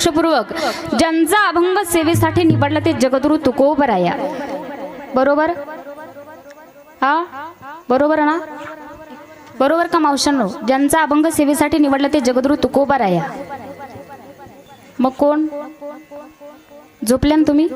लक्षपूर्वक, ज्यांचा अभंग सेवेसाठी निवडला ते जगद्गुरु तुकोबराया. बरोबर? हा बरोबर ना? बरोबर का मावशांनो? ज्यांचा अभंग सेवेसाठी निवडला ते जगद्गुरु तुकोबराया. मग कोण झोपल्यान तुम्ही?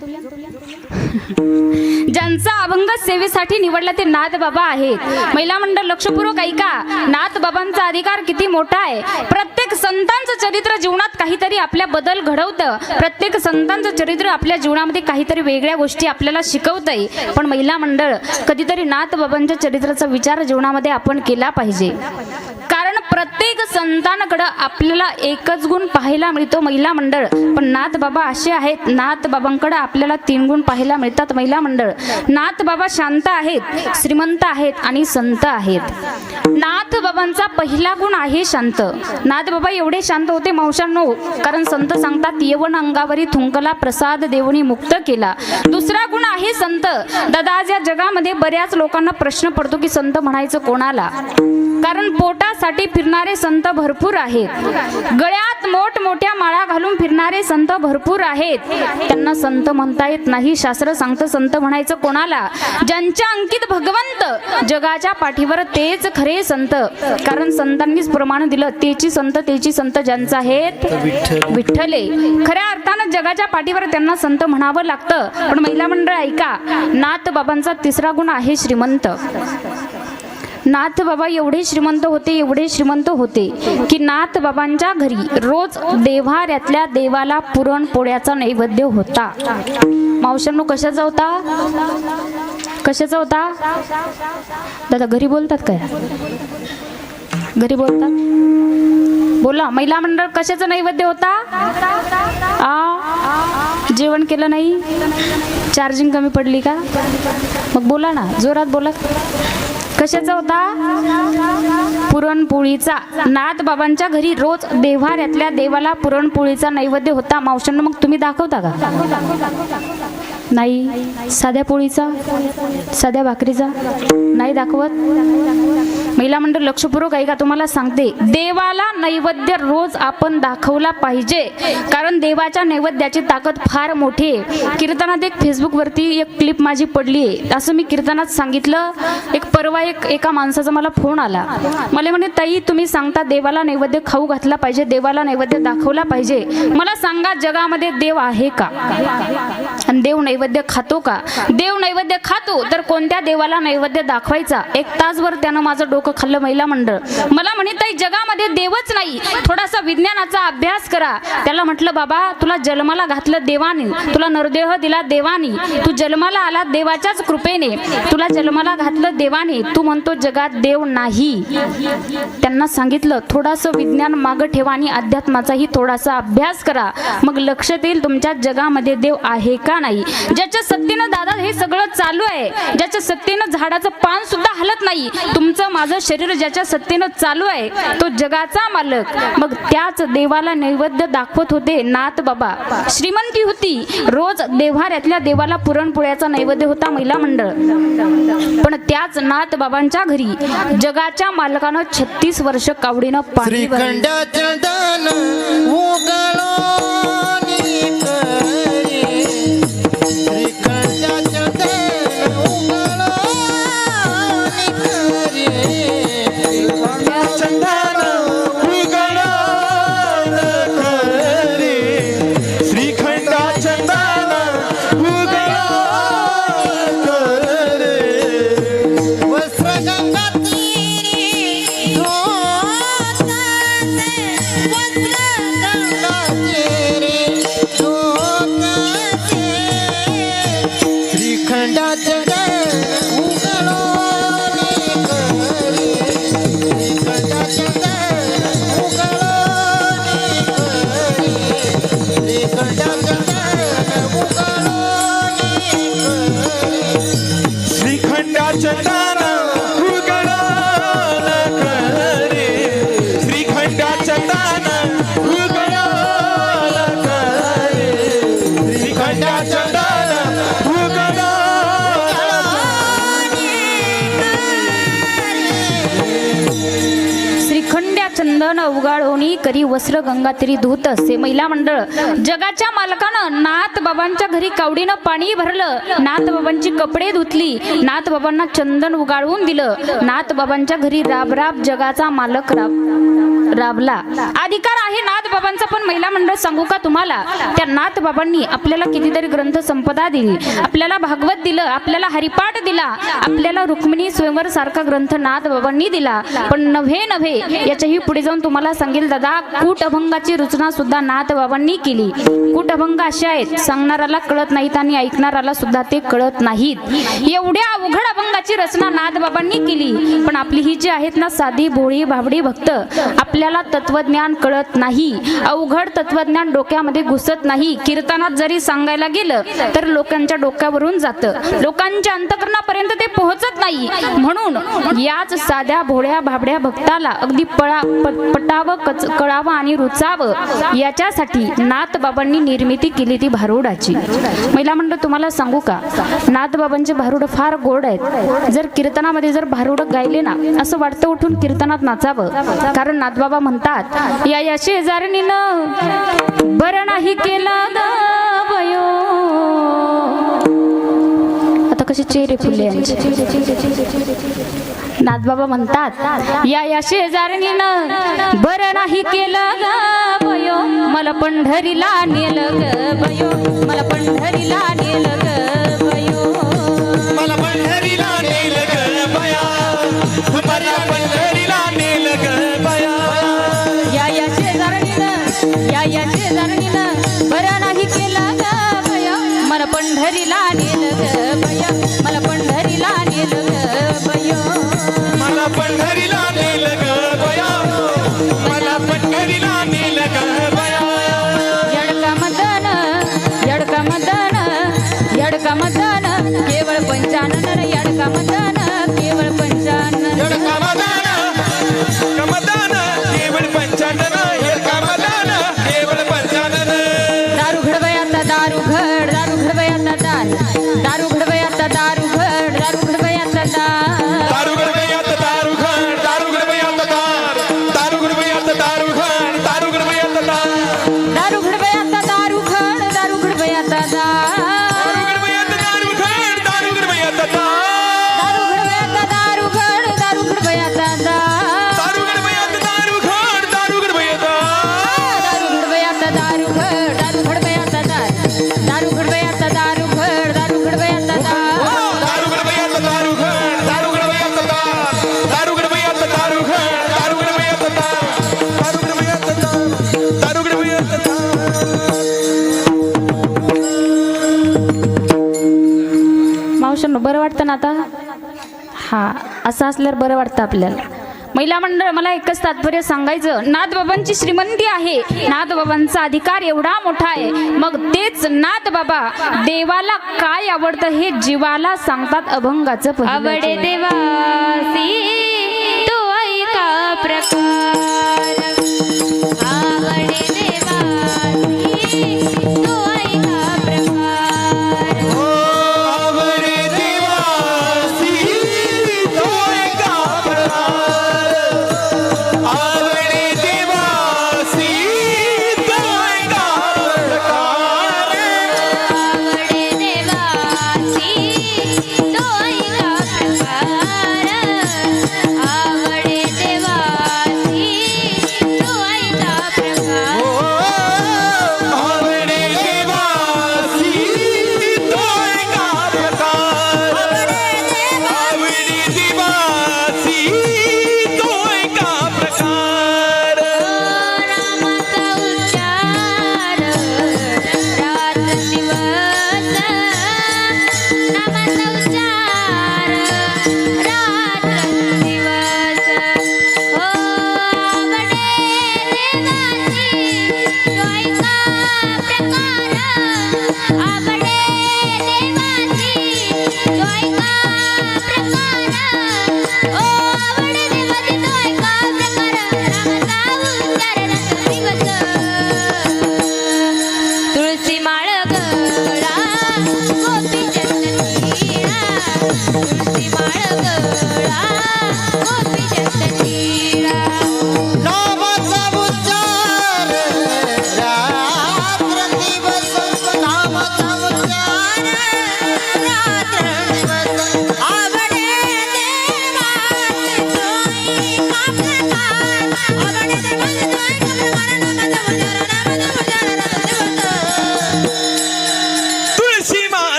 ज्यांचा अभंग सेवेसाठी निवडला ते नाथ बाबा आहेत. महिला मंडळ लक्षपूर्वक ऐका, नाथ बाबांचा अधिकार किती मोठा आहे. प्रत्येक संतांचं चरित्र जीवनात काहीतरी आपल्या बदल घडवतं. प्रत्येक संतांचं चरित्र आपल्या जीवनामध्ये काहीतरी वेगळ्या गोष्टी आपल्याला शिकवतंय. पण महिला मंडळ कधीतरी नाथ बाबांच्या चरित्राचा विचार जीवनामध्ये आपण केला पाहिजे. कारण प्रत्येक संतांकडे आपल्याला एकच गुण पाहायला मिळतो महिला मंडळ. पण नाथ बाबा असे आहेत, नाथ बाबांकडे आपल्याला 3 गुण पाहायला मिळतात महिला मंडळ. नाथ बाबा शांत आहेत, श्रीमंत आहेत आणि संत आहेत. नाथ बाबांचा पहिला गुण आहे शांत. नाथ बाबा एवढे शांत होते मावशांनो, कारण संत सांगतात यवन अंगावरी थुंकला प्रसाद देवनी मुक्त केला. दुसरा गुण आहे संत. दादा आज या जगामध्ये बऱ्याच लोकांना प्रश्न पडतो की संत म्हणायचं कोणाला. कारण पोटासाठी फिरणारे संत भरपूर आहेत. गळ्यात मोठमोठ्या माळा घालून फिरणारे संत भरपूर आहेत. त्यांना संत म्हणता येत नाही. शास्त्र सांगतं संत म्हणायचं कोणाला, ज्यांच्या अंकित भगवंत जगाच्या पाठीवर तेच खरे संत. कारण संतांनीच प्रमाण दिलं, तेची संत ज्यांचा आहेत विठ्ठले. खऱ्या अर्थानं जगाच्या पाठीवर त्यांना संत म्हणावं लागतं. पण महिला मंडळ ऐका, नाथ बाबांचा तिसरा गुण आहे श्रीमंत. नाथ बाबा एवढे श्रीमंत होते की नाथ बाबांच्या घरी रोज देव्हाऱ्यातल्या देवाला पुरणपोळ्याचा नैवेद्य होता. मावशांनो कशाचा होता? दादा घरी बोलतात काय? घरी बोलतात? बोला महिला मंडळ, कशाचा नैवेद्य होता? जेवण केलं नाही? चार्जिंग कमी पडली का? मग बोला ना, जोरात बोला. कशाचा होता? पुरणपोळीचा. नाथ बाबांच्या घरी रोज देव्हाऱ्यातल्या देवाला पुरणपोळीचा नैवेद्य होता. मावशांना मग तुम्ही दाखवता का? नाही. साध्या पोळीचा, साध्या भाकरीचा नाही दाखवत. महिला मंडळ लक्षपूर्वक ऐका, तुम्हाला सांगते देवाला नैवेद्य रोज आपण दाखवला पाहिजे. कारण देवाच्या नैवेद्याची ताकद फार मोठी आहे. कीर्तनात एक फेसबुकवरती एक क्लिप माझी पडली आहे. असं मी कीर्तनात सांगितलं. परवा एका माणसाचा मला फोन आला. मला म्हणे ताई तुम्ही सांगता देवाला नैवेद्य खाऊ घातला पाहिजे, देवाला नैवेद्य दाखवला पाहिजे. मला सांगा जगामध्ये देव आहे का? आणि देव नैवेद्य खातो का? देव नैवेद्य खातो तर कोणत्या देवाला नैवेद्य दाखवायचा? 1 तासभर त्यानं माझं डोकं खाल्लं महिला मंडळ. मला म्हणे ताई जगामध्ये देवच नाही, थोडासा विज्ञानाचा अभ्यास करा. त्याला म्हटलं बाबा तुला जन्माला घातलं देवाने, तुला नरदेह दिला देवाने, तू जन्माला आला देवाच्याच कृपेने, तुला जन्माला घातलं देवाने, तू म्हणतो जगात देव नाही. त्यांना सांगितलं थोडासा विज्ञान मागं ठेवा आणि अध्यात्माचाही थोडासा अभ्यास करा. मग लक्षात येईल तुमच्या जगामध्ये देव आहे का नाही. ज्याच्या सत्तेनं दादा हे सगळं चालू आहे, ज्याच्या सत्तेनं झाडाचं पान सुद्धा हलत नाही, तुमचं माझं शरीर ज्याच्या सत्तेनं चालू आहे तो जगाचा मालक. मग त्याच देवाला नैवेद्य दाखवत होते नाथ बाबा. श्रीमंती होती, रोज देव्हाऱ्यातल्या देवाला पुरणपोळ्याचा नैवेद्य होता महिला मंडळ. पण त्याच नाथ बाबांच्या घरी जगाच्या मालकानं 36 वर्ष कावडीनं पाणी वस्त्र गंगा चंदन उगाळोनी करी वस्त्र गंगा तरी धूत असे. महिला मंडळ, जगाच्या मालकानं नाथ बाबांच्या घरी कावडीनं पाणी भरलं, नाथ बाबांची कपडे धुतली, नाथ बाबांना चंदन उगाळून दिलं. नाथ बाबांच्या घरी राब राब जगाचा मालक राबला. अधिकार आहे नाथ बाबांचा. पण महिला मंडळ सांगू का तुम्हाला, त्या नाथ बाबांनी आपल्याला कितीतरी ग्रंथ संपदा दिली, आपल्याला भागवत दिलं, आपल्याला हरिपाठ दिला, आपल्याला रुक्मिणी स्वयंवर सारखा ग्रंथ नाथ बाबांनी दिला. पण नव्हे याच्याही पुढे जाऊन तुम्हाला सांगेल दादा, कूटअभंगाची रचना सुद्धा नाथ बाबांनी केली. कूटअभंग असे आहेत, सांगणाऱ्याला कळत नाहीत आणि ऐकणाऱ्याला सुद्धा ते कळत नाहीत. एवढ्या अवघड अभंगाची रचना नाथ बाबांनी केली. पण आपली ही जी आहेत ना साधी भोळी भाबडी भक्त, आपल्याला तत्वज्ञान कळत नाही, अवघड तत्वज्ञान डोक्यामध्ये घुसत नाही. कीर्तनात जरी सांगायला गेलं तर लोकांच्या डोक्यावरून जातं, लोकांच्या अंतकरणापर्यंत ते पोहोचत नाही. म्हणून याच साध्या भोळ्या भाबड्या भक्ताला अगदी पटावं, कळावं आणि रुचावं याच्यासाठी नाथ बाबांनी निर्मिती केली ती भारुडाची. महिला मंडळ, तुम्हाला सांगू का, नाथ बाबांचे भारुड फार गोड आहेत. जर कीर्तनामध्ये जर भारुड गायले ना, असं वाटतं उठून कीर्तनात नाचावं. कारण नाथबाबा म्हणतात, या शेजारणीनं बरं नाही केलं ग बयो. आता कसे चेहरे फुलले यांचे. नाथबाबा म्हणतात, या शेजारणीनं बरं नाही केलं ग बयो, मला पंढरीला नेलं ग बयो, मला पंढरीला नेलं ग बयो, मला पंढरीला नेलं ग बया, मला पंढरीला नेलं ग बया. या शेजारणीनं बरं नाही केलं ग बयो, मला पंढरीला नेलं ग बयो, मला पंढरीला नेलं ग बयो, मला पंढरीला नेलं ग बया, मला पंढरीला नेलं ग बया. यडका मदन केवळ पंचानन, यडका मदन केवळ पंचानन, यडका मदान केवळ पंचानन, यडका मदान केवळ पंचानन. दारू घडवयाचा दारू घड, दारू घडवयाचा दारू घडवयाचा दारू घड, दारू घडवयाचा दारू गडबयात दारू घड, दारू गडबयात दारू गडबयात दारू घड, दारू गडबयात दारू घडवयाचा दारू घड, दारू घडवयाचा दारू गडबयात दारू घड, दारू गडबयात दारू घडवयाचा दारू घड, दारू घडवयाचा दारू गडबयात दारू घड, दारू गडबयात दारू घडवयाचा दारू घड, दारू घडवयाचा दारू घडवयाचा दारू घड, दारू घडवयाचा दारू गडबयात दारू घड, दारू गडबयात दारू गडबयात दारू घड, दारू गडबयात दारू गडबयात दारू गडबयात. मावशांनो, बरं वाटतं ना आता? हा, असं असल्यावर बरं वाटतं आपल्याला. महिला मंडळ, मला एकच तात्पर्य सांगायचं, नाथबाबांची श्रीमंती आहे, नाथबाबांचा अधिकार एवढा मोठा आहे. मग तेच नाथबाबा देवाला काय आवडतं हे जीवाला सांगतात अभंगाचं. आवडे देवासी तो ऐका प्रकार, आवडे देवासी तो ऐका प्रकार, आवडे देवासी तो ऐका प्रकार, आवडे देवासी तो ऐका प्रकार, आवडे देवासी तो ऐका प्रकार, आवडे देवासी तो ऐका प्रकार, आवडे देवासी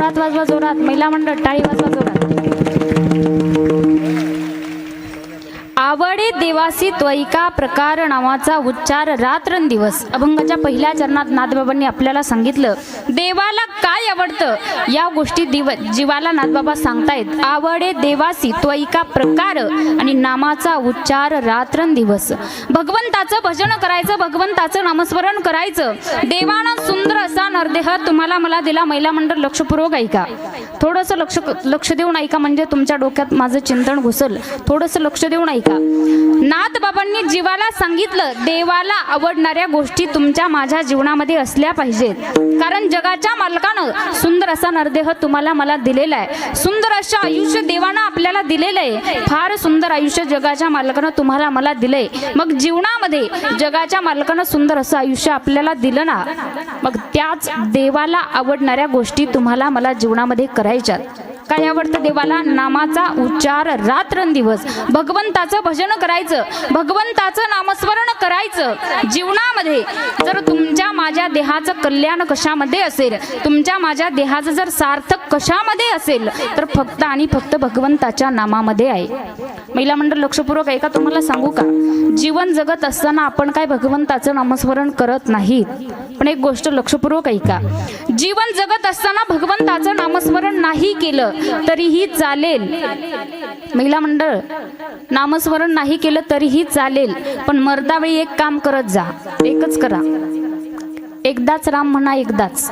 जोरात वाजवा, जोरात. महिला मंडळ टाळी वाजवा जोरात. आवडे देवासी त्वैका प्रकार नावाचा उच्चार रात्रंदिवस. अभंगाच्या पहिल्या चरणात नाथबाबांनी आपल्याला सांगितलं देवाला काय आवडतं, या गोष्टी जीवाला नाथबाबा सांगतायत. आवडे देवासी त्वैका प्रकार आणि नामाचा उच्चार रात्रंदिवस. भगवंताचं भजन करायचं, भगवंताचं नामस्मरण करायचं. देवानं सुंदर असा नरदेह तुम्हाला मला दिला. महिला मंडळ लक्षपूर्वक ऐका, थोडंसं लक्ष देऊन ऐका, म्हणजे तुमच्या डोक्यात माझं चिंतन घुसल. थोडंसं लक्ष देऊन ऐका. नाथबाबांनी जीवाला सांगितलं देवाला आवडणाऱ्या गोष्टी तुमच्या माझ्या जीवनामध्ये असल्या पाहिजेत. कारण जगाच्या मालकानं सुंदर असा नरदेह तुम्हाला मला दिलेला आहे. सुंदर असं आयुष्य देवानं आपल्याला दिलेलं आहे. फार सुंदर आयुष्य जगाच्या मालकानं तुम्हाला मला दिलंय. मग जीवनामध्ये जगाच्या मालकानं सुंदर असं आयुष्य आपल्याला दिलं ना, मग त्याच देवाला आवडणाऱ्या गोष्टी तुम्हाला मला जीवनामध्ये करायच्यात. काय आवडतं देवाला? नामाचा उच्चार रात्रंदिवस. भगवंताचं भजन करायचं, भगवंताचं नामस्मरण करायचं. जीवनामध्ये जर तुमच्या माझ्या देहाचं कल्याण कशामध्ये असेल, तुमच्या माझ्या देहाचं जर सार्थक कशामध्ये असेल, तर फक्त आणि फक्त भगवंताच्या नामामध्ये आहे. महिला मंडळ लक्षपूर्वक ऐका, तुम्हाला सांगू का, जीवन जगत असताना आपण काय भगवंताचं नामस्मरण करत नाहीत. पण एक गोष्ट लक्षपूर्वक ऐका, जीवन जगत असताना भगवंताचं नामस्मरण नाही केलं तरीही चालेल. महिला मंडळ, नामस्मरण नाही केलं तरीही चालेल, पण मरतावेळी एक काम करत जा. एकच करा, एकदाच राम म्हणा, एकदाच.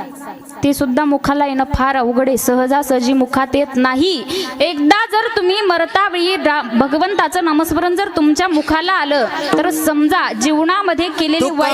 ते सुद्धा मुखाला येणं फार अवघड आहे, सहजासहजी मुखात येत नाही. एकदा जर तुम्ही मरतावेळी भगवंताचं नामस्मरण जर तुमच्या मुखाला आलं तर समजा जीवनामध्ये केलेली वाईट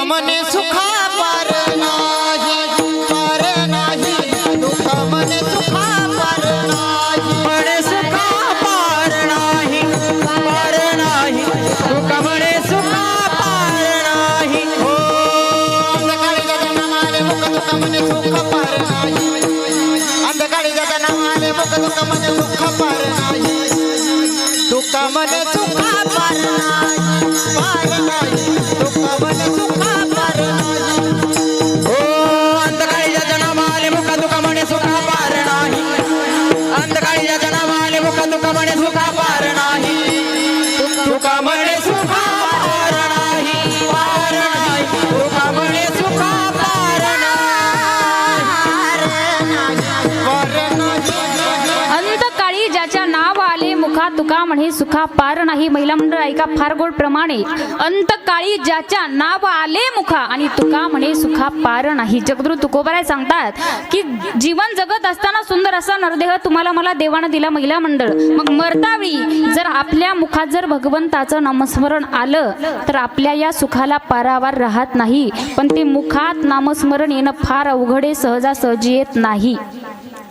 तुका म्हणे सुखा पार नाही. महिला मंडळ ऐका, फार गोड प्रमाणे. अंतकाळी ज्याच्या नाव आले मुखा आणि तुका म्हणे सुखा पार नाही. जगद्गुरु तुकोबाराय सांगतात की जीवन जगत असताना सुंदर असा नरदेह तुम्हाला मला देवानं दिला. महिला मंडळ, मग मरतावेळी जर आपल्या मुखात जर भगवंताचं नामस्मरण आलं तर आपल्या या सुखाला पारावार राहत नाही. पण ते मुखात नामस्मरण येणं फार अवघड आहे, सहजासहजी येत नाही.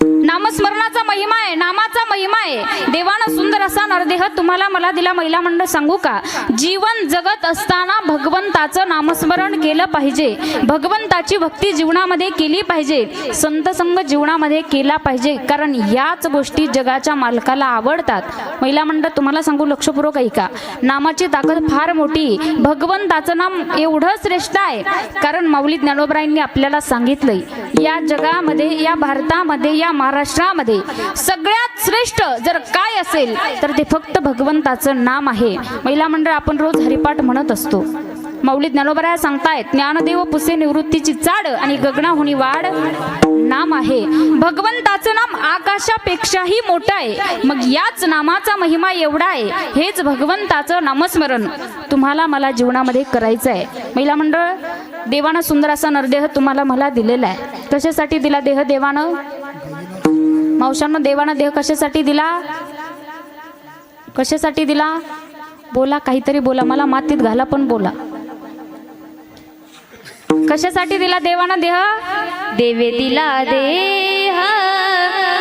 नामस्मरणाचा महिमा आहे, नामाचा महिमा आहे. देवानं सुंदर असा नरदेह तुम्हाला मला दिला. महिला मंडळ सांगू का, जीवन जगत असताना भगवंताचं नामस्मरण केलं पाहिजे, भगवंताची भक्ती जीवनामध्ये केली पाहिजे, संतसंग जीवनामध्ये केला पाहिजे. कारण याच गोष्टी जगाच्या मालकाला आवडतात. महिला मंडळ तुम्हाला सांगू, लक्षपूर्वक ऐका, नामाची ताकद फार मोठी. भगवंताचं नाम एवढं श्रेष्ठ आहे कारण माऊली ज्ञानोबरायांनी आपल्याला सांगितलंय, या जगामध्ये, या भारतामध्ये, या महाराष्ट्रामध्ये सगळ्यात श्रेष्ठ जर काय असेल तर ते फक्त भगवंताचं नाम आहे. महिला मंडळ, आपण रोज हरिपाठ म्हणत असतो. माऊली ज्ञानोबराया सांगतायत, ज्ञानदेव पुसे निवृत्तीची चाड आणि गगनाहुनी वाढ नाम आहे. भगवंताचं नाम आकाशापेक्षाही मोठं आहे. मग याच नामाचा महिमा एवढा आहे. हेच भगवंताचं नामस्मरण तुम्हाला मला जीवनामध्ये करायचं आहे. महिला मंडळ, देवानं सुंदर असा नरदेह तुम्हाला मला दिलेला आहे. कशासाठी दिला देह देवानं? मावशांनो, देवानं देह कशासाठी दिला? कशासाठी दिला? बोला, काहीतरी बोला, मला मातीत घाला पण बोला. कशासाठी दिला देवानं देह? देवे दिला देह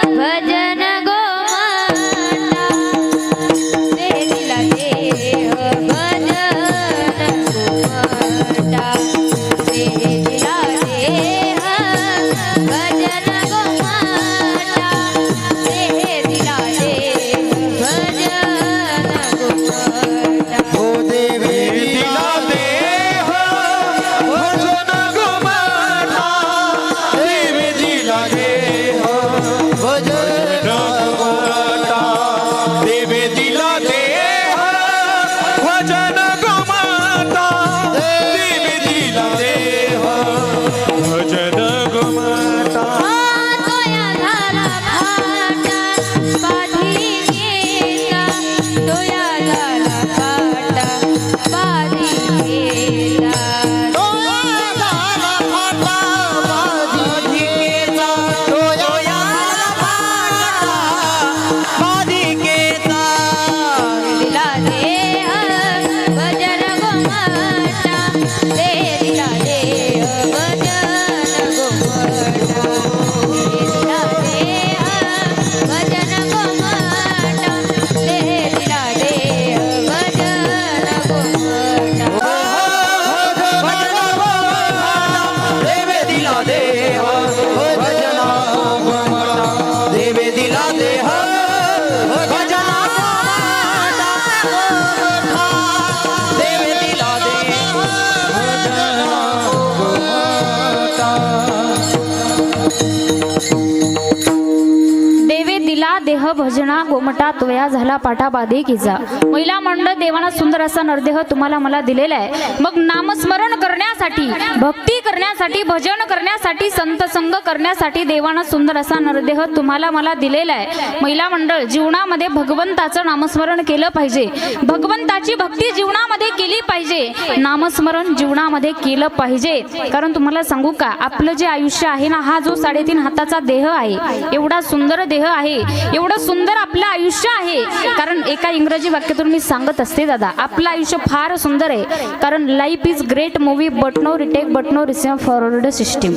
भजन गोमाता, देवे दिला देह भजन गोमाता, देवे दिला देह भजन गोमाता, देवे दिला देह भजन गोमाता. हो देवी दिला देह भजन गोमाता, देवी दिला देह गोमाता तोया झाला फाटा बाधिकेचा तोया झाला फाटा बाधिकेचा दिला देह भजन गोमाता दे दिला देह भजन गोमाता दिला देह भजन गोमाता दे दिला देह भजन गोमाता देवे दिला देह भजना देवे दिला देह भजना देवे दिला देह देवे दिला देह भजना गोमटा तोया झाला पाठा बाधिकेचा महिला मंडळ देवाना सुंदर असा नरदेह तुम्हाला मला दिलेला आहे. मग नामस्मरण करण्यासाठी भक्ती करण्यासाठी भजन करण्यासाठी संत संग करण्यासाठी देवाना सुंदर असा नरदेह तुम्हाला मला दिलेला आहे. महिला मंडळ जीवनामध्ये भगवंताचं नामस्मरण केलं पाहिजे. भगवंताची भक्ती जीवनामध्ये केली पाहिजे. नामस्मरण जीवनामध्ये केलं पाहिजे. कारण तुम्हाला सांगू का आपलं जे आयुष्य आहे ना हा जो 3.5 हाताचा देह आहे एवढा सुंदर देह आहे एवढं सुंदर आपलं आयुष्य आहे. कारण एका इंग्रजी वाक्यातून मी सांगत असते दादा आपलं आयुष्य फार सुंदर आहे. कारण life is great movie but no retake but no receive forward system.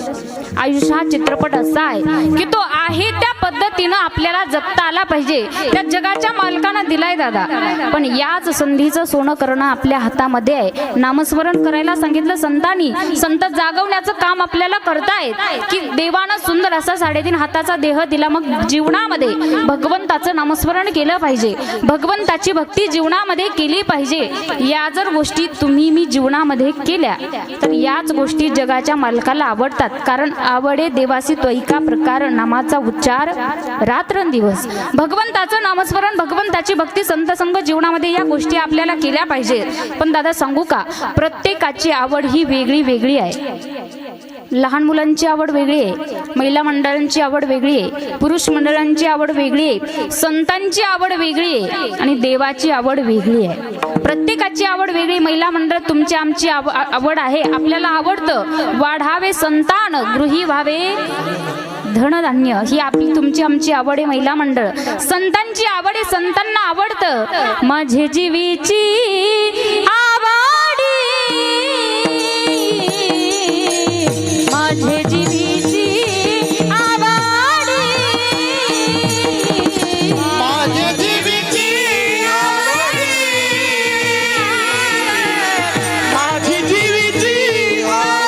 आयुष्य हा चित्रपट असा आहे की तो आहे त्या पद्धतीनं आपल्याला जगता आला पाहिजे. त्या जगाच्या मालकानं दिलाय दादा. पण याच संधीचं सोनं करणं आपल्या हातामध्ये आहे. नामस्मरण करायला सांगितलं संतांनी. संत जागवण्याचं काम आपल्याला करतायत की देवानं सुंदर असा 3.5 हाताचा देह दिला. मग जीवनामध्ये भगवंताचं नामस्मरण केलं पाहिजे. भगवंताची भक्ती जीवनामध्ये केली पाहिजे. या जर गोष्टी तुम्ही मी जीवनामध्ये केल्या तर याच गोष्टी जगाच्या मालकाला आवडतात. कारण आवडे देवासी त्वैका प्रकार नामाचा उच्चार रात्रंदिवस. भगवंताचं नामस्मरण भगवंताची भक्ती संत संग जीवनामध्ये या गोष्टी आपल्याला केल्या पाहिजेत. पण दादा सांगू का प्रत्येकाची आवड ही वेगळी वेगळी आहे. लहान मुलांची आवड वेगळी आहे. महिला मंडळांची आवड वेगळी आहे. पुरुष मंडळांची आवड वेगळी आहे. संतांची आवड वेगळी आहे आणि देवाची आवड वेगळी आहे. प्रत्येकाची आवड वेगळी. महिला मंडळ तुमची आमची आवड आहे. आपल्याला आवडतं वाढावे संतान गृही व्हावे धनधान्य ही आपली तुमची आमची आवड आहे. महिला मंडळ संतांची आवड आहे. संतांना आवडतं माझे जीवीची आवडी माझे जीवीची आवडी माझे जीवीची माझी जीवीची माझे जीवीची माझी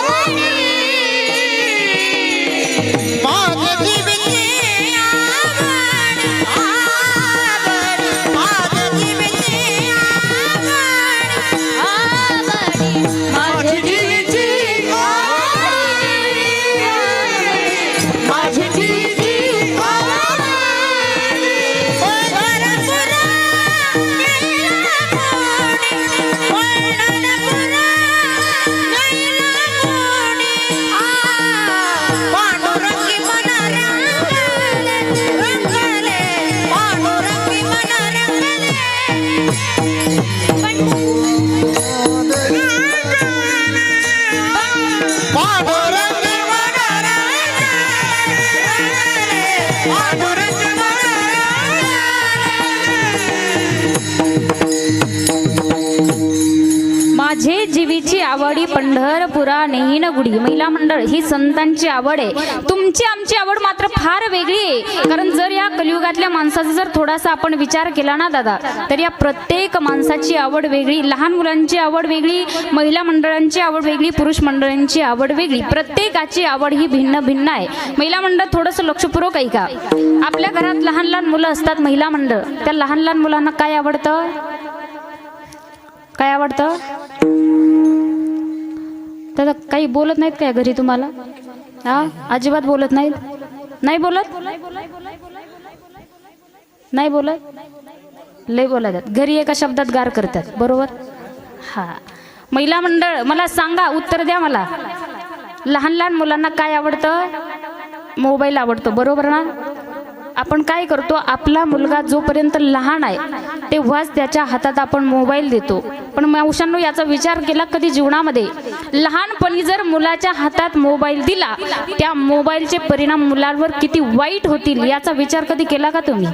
जीवीची माझी जीवीची पांडुरंगी मना रंगले रंगले पांडुरंगी मना रंगले पांडुरंग पांडुरंग माझे जीवीची आवडी पंढरपुरा नेहीन गुडी. महिला मंडळ ही संतांची आवड आहे. तुमची आमची आवड मात्र फार वेगळी आहे. कारण जर या कलियुगातल्या माणसाचा जर थोडासा आपण विचार केला ना दादा तर या प्रत्येक माणसाची आवड वेगळी. लहान मुलांची आवड वेगळी. महिला मंडळांची आवड वेगळी. पुरुष मंडळांची आवड वेगळी. प्रत्येकाची आवड ही भिन्न भिन्न आहे. महिला मंडळ थोडंसं लक्षपूर्वक ऐका. आपल्या घरात लहान लहान मुलं असतात. महिला मंडळ त्या लहान लहान मुलांना काय आवडतं काय आवडतं तर काही बोलत नाहीत काय घरी तुम्हाला? हा अजिबात बोलत नाहीत. नाही बोलत नाही बोलत लय बोलतात घरी. एका शब्दात गार करतात बरोबर. हा महिला मंडळ मला सांगा उत्तर द्या मला. लहान लहान मुलांना काय आवडतं? मोबाईल आवडतो, बरोबर ना? आपण काय करतो, आपला मुलगा जोपर्यंत लहान आहे तेव्हाच त्याच्या हातात आपण मोबाईल देतो. पण मावशांनो, याचा विचार केला कधी जीवनामध्ये? लहानपणी जर मुलाच्या हातात मोबाईल दिला, त्या मोबाईलचे परिणाम मुलांवर किती वाईट होतील याचा विचार कधी केला का तुम्ही?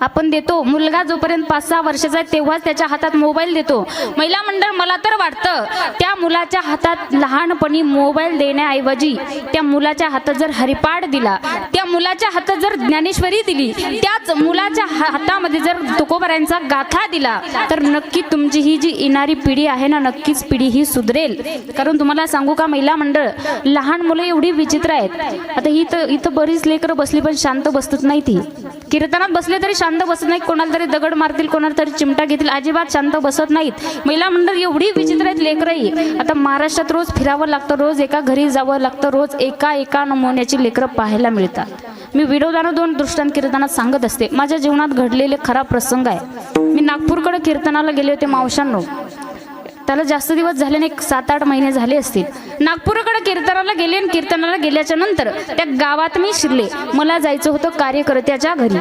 आपण देतो, मुलगा जोपर्यंत 5-6 वर्षाचा आहे तेव्हाच त्याच्या हातात मोबाईल देतो. महिला मंडळ, मला तर वाटतं त्या मुलाच्या हातात लहानपणी मोबाईल देण्याऐवजी त्या मुलाच्या हातात जर हरिपाठ दिला, त्या मुलाच्या हातात जर ज्ञानेश्वरी दिली, त्याच मुलाच्या हातामध्ये जर तुकोबारायांचा गाथा दिला, तर नक्की तुमची ही जी येणारी पिढी आहे ना, नक्कीच पिढी ही सुधरेल. कारण तुम्हाला सांगू का महिला मंडळ, लहान मुलं एवढी विचित्र आहेत. आता इथं बरीच लेकरं बसली पण शांत बसतच नाही. ती कीर्तनात बसले तरी शांत बसत नाहीत, कोणाला तरी दगड मारतील, कोणाला तरी चिमटा घेतील, अजिबात शांत बसत नाहीत. महिला मंडळ एवढी विचित्र आहेत लेकरही. आता महाराष्ट्रात रोज फिरावं लागतं, रोज एका घरी जावं लागतं, रोज एका नमुन्याची लेकरं पाहायला मिळतात. मी विरोधानं 2 दृष्टांत कीर्तनात सांगत असते. माझ्या जीवनात घडलेले खरा प्रसंग आहे. मी नागपूरकडे कीर्तनाला गेले होते मावशांनो. त्याला जास्त दिवस झाले नाही, 7-8 महिने झाले असतील. नागपूरकडे कीर्तनाला गेले आणि कीर्तनाला गेल्याच्या नंतर त्या गावात मी शिरले. मला जायचं होतं कार्यकर्त्याच्या घरी.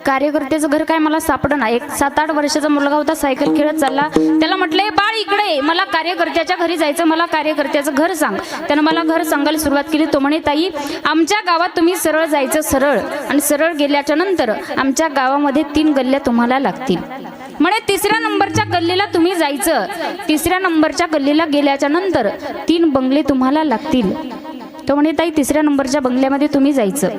कार्यकर्त्याचं घर काय मला सापडं ना. एक 7-8 वर्षाचा मुलगा होता, सायकल खेळत चालला. त्याला म्हटलंय, बाळ इकडे, मला कार्यकर्त्याच्या घरी जायचं, मला कार्यकर्त्याचं घर सांग. त्यानं मला घर सांगायला सुरुवात केली. तो म्हणे, ताई आमच्या गावात तुम्ही सरळ जायचं, सरळ, आणि सरळ गेल्याच्या नंतर आमच्या गावामध्ये 3 गल्ल्या तुम्हाला लागतील. म्हणे 3ऱ्या नंबरच्या गल्लीला तुम्ही जायचं. 3ऱ्या नंबरच्या गल्लीला गेल्याच्या नंतर 3 बंगले तुम्हाला लागतील. तो म्हणे, ताई 3ऱ्या नंबरच्या बंगल्यामध्ये तुम्ही जायचं.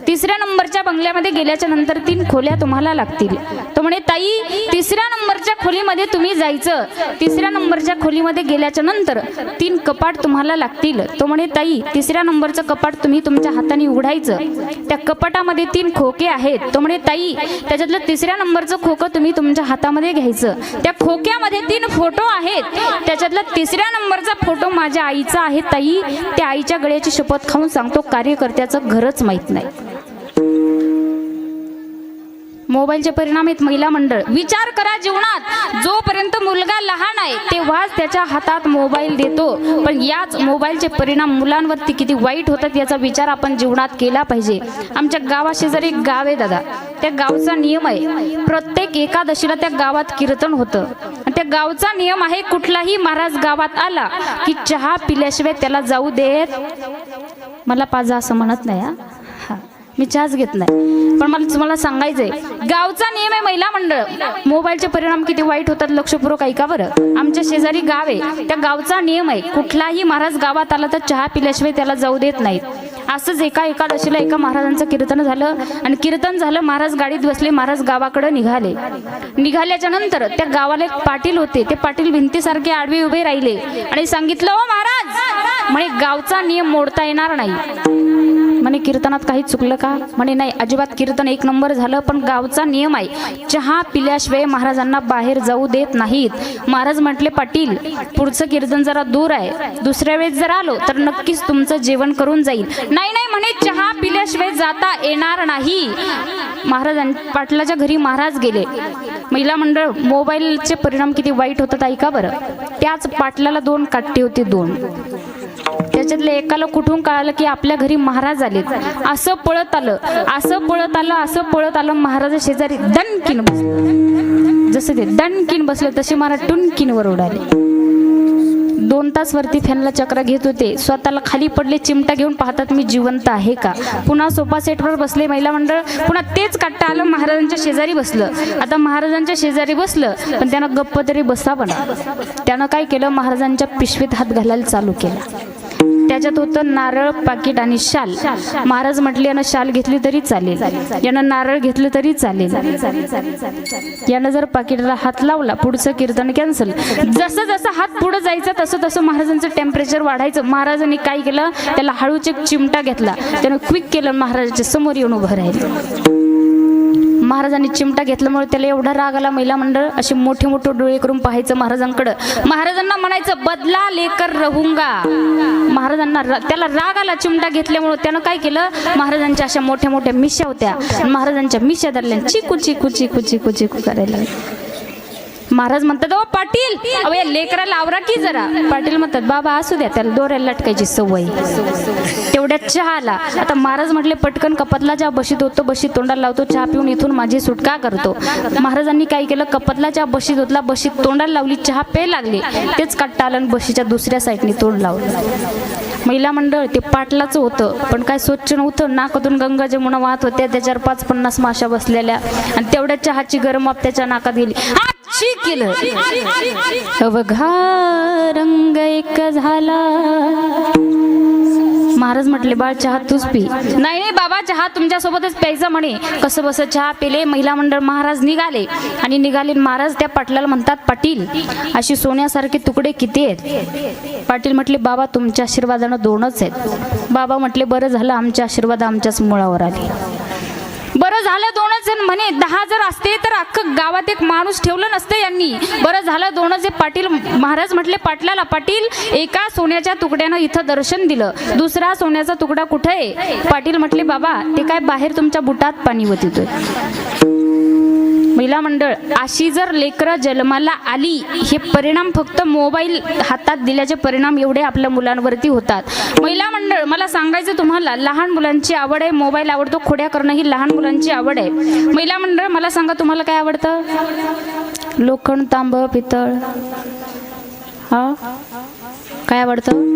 3ऱ्या नंबरच्या बंगल्यामध्ये गेल्याच्या नंतर 3 खोल्या तुम्हाला लागतील. तो म्हणे, ताई 3ऱ्या नंबरच्या खोलीमध्ये तुम्ही जायचं. 3ऱ्या नंबरच्या खोलीमध्ये गेल्याच्या नंतर 3 कपाट तुम्हाला लागतील. तो म्हणे, ताई 3ऱ्या नंबरचं कपाट तुम्ही तुमच्या हाताने उघडायचं. त्या कपाटामध्ये 3 खोके आहेत. तो म्हणे, ताई त्याच्यातलं 3ऱ्या नंबरचं खोकं तुम्ही तुमच्या हातामध्ये घ्यायचं. त्या खोक्यामध्ये 3 फोटो आहेत. त्याच्यातला 3ऱ्या नंबरचा फोटो माझ्या आईचा आहे. ताई त्या आईच्या गळ्याची शपथ खाऊन सांगतो, कार्यकर्त्याचं घरच माहीत नाही. मोबाईलचे परिणाम आहेत महिला मंडळ. विचार करा, जीवनात जोपर्यंत मुलगा लहान आहे तेव्हाच त्याच्या हातात मोबाईल देतो, पण याच मोबाईलचे परिणाम मुलांवरती किती वाईट होतात याचा विचार आपण जीवनात केला पाहिजे. आमच्या गावाशेजारी एक गाव आहे दादा. त्या गावचा नियम आहे, प्रत्येक एकादशीला त्या गावात कीर्तन होतं. आणि त्या गावचा नियम आहे, कुठलाही महाराज गावात आला की चहा पिल्याशिवाय त्याला जाऊ देत. मला पाजा असं म्हणत नाही हा, मी चहाच घेत नाही, पण मला तुम्हाला सांगायचंय, गावचा नियम आहे महिला मंडळ. मोबाईलचे परिणाम किती वाईट होतात लक्षपूर्वक ऐका बरं. आमच्या शेजारी गाव आहे, त्या गावचा नियम आहे, कुठलाही महाराज गावात आला तर चहा पिल्याशिवाय त्याला जाऊ देत नाहीत. असंच एकादशीला एका महाराजांचं कीर्तन झालं आणि कीर्तन झालं, महाराज गाडीत बसले, महाराज गावाकडे निघाले. निघाल्याच्या नंतर त्या गावाला एक पाटील होते. ते पाटील भिंतीसारखे आडवे उभे राहिले आणि सांगितलं, ओ महाराज, म्हणे गावचा नियम मोडता येणार नाही. म्हणे कीर्तनात काही चुकलं का? म्हणे नाही, अजिबात कीर्तन 1 नंबर झालं, पण गावचा नियम आहे, चहा पिल्याशिवाय महाराजांना बाहेर जाऊ देत नाहीत. महाराज म्हटले, पाटील पुढचं कीर्तन जरा दूर आहे, दुसऱ्या वेळेस जर आलो तर नक्कीच तुमचं जेवण करून जाईल. नाही नाही म्हणे, चहा पिल्याशिवाय जाता येणार नाही. पाटलाच्या घरी महाराज गेले. महिला मंडळ, मोबाईलचे परिणाम किती वाईट होतात ऐका बरं. त्याच पाटलाला 2 काट्टे होते, 2. त्याच्यातल्या एकाला कुठून कळालं की आपल्या घरी महाराज आले. असं पळत आलं महाराज शेजारी दणकीन बसलं. जसं ते दणकीन बसलं तसे महाराज टुनकीनवर उडाले. 2 तास वरती फॅनला चक्र घेत होते, स्वतःला खाली पडले, चिमटा घेऊन पाहतात मी जिवंत आहे का. पुन्हा सोफा सेटवर बसले महिला मंडळ. पुन्हा तेच काट्टा आलं, महाराजांच्या शेजारी बसलं. आता महाराजांच्या शेजारी बसलं, पण त्यानं गप्प तरी बसावं ना. त्यानं काय केलं, महाराजांच्या पिशवीत हात घालायला चालू केला. त्याच्यात होतं नारळ, पाकिट आणि शाल. महाराज म्हटले, यानं शाल घेतली तरी चालेल, यानं नारळ घेतलं तरी चालेल. यानं जर पाकिटाला हात लावला, पुढचं कीर्तन कॅन्सल. जसं जसं हात पुढं जायचं तसं तसं महाराजांचं टेम्परेचर वाढायचं. महाराजांनी काय केलं, त्याला हळूच एक चिमटा घेतला, त्यानं क्विक केलं, महाराजांच्या समोर येऊन उभं राहिलं. महाराजांनी चिमटा घेतल्यामुळे त्याला एवढा राग आला महिला मंडळ, असे मोठे मोठे डोळे करून पाहायचं महाराजांकडं. महाराजांना म्हणायचं, बदला लेकर रहूंगा. महाराजांना त्याला राग आला चिमटा घेतल्यामुळे. त्यानं काय केलं, महाराजांच्या अशा मोठ्या मोठ्या मिश्या होत्या, महाराजांच्या मिश्या धरल्या, चिकू चिकू चिकू चिकू चिकू करायला. महाराज म्हणतात अहो पाटील, अहो या लेकराला आवरा की जरा. पाटील म्हणतात बाबा असू द्या, त्याला दोऱ्याला लटकायची सवय. तेवढ्यात चहा आला. आता महाराज म्हटले पटकन कपातला चहा बशीत होतो, बशीत तोंडाला लावतो, चहा पिऊन इथून माझी सुटका करतो. महाराजांनी काय केलं, कपातला चहा बशीत होतला, बशीत तोंडाला लावली, चहा पे लागली. तेच काट्टा आलं आणि बशीच्या दुसऱ्या साईडने तोंड लावलं. महिला मंडळ ते पाटलाचं होतं, पण काय स्वच्छ नव्हतं. नाकातून गंगा जमुना वाहत होत्या, त्याच्यावर 5-50 माशा बसलेल्या आणि तेवढ्या चहाची गरम वाफ त्याच्या नाकात गेली. आच्छी केलं. अवघा रंग एक झाला. महाराज म्हटले बाळ चहा तूच पी. नाही नाही बाबा चहा तुमच्यासोबतच प्यायचा म्हणे. कसं बस चहा पिले. महिला मंडळ महाराज निघाले आणि निघाले. महाराज त्या पाटलाला म्हणतात पाटील अशी सोन्यासारखे तुकडे किती आहेत. पाटील म्हटले बाबा तुमच्या आशीर्वादानं 2च आहेत. बाबा म्हटले बरं झालं आमच्या आशीर्वाद आमच्याच मुळावर आले. बरं झालं 2च जण म्हणे. 10 जर असते तर अख्खं गावात एक माणूस ठेवलं नसतं यांनी. बरं झालं 2च. पाटील महाराज म्हटले पाटलाला पाटील एका सोन्याच्या तुकड्यानं इथं दर्शन दिलं, दुसरा सोन्याचा तुकडा कुठे आहे. पाटील म्हटले बाबा ते काय बाहेर तुमच्या बुटात पाणी वतितोय. महिला मंडळ अशी जर लेकरं जन्माला आली, हे परिणाम फक्त मोबाईल हातात दिल्याचे परिणाम एवढे आपल्या मुलांवरती होतात. महिला मंडळ मला सांगायचं तुम्हाला, लहान मुलांची आवड आहे, मोबाईल आवडतो, खोड्या करणं ही लहान मुलांची आवड आहे. महिला मंडळ मला सांगा तुम्हाला काय आवडतं. लोखंड, तांब, पितळ, हा काय आवडतं.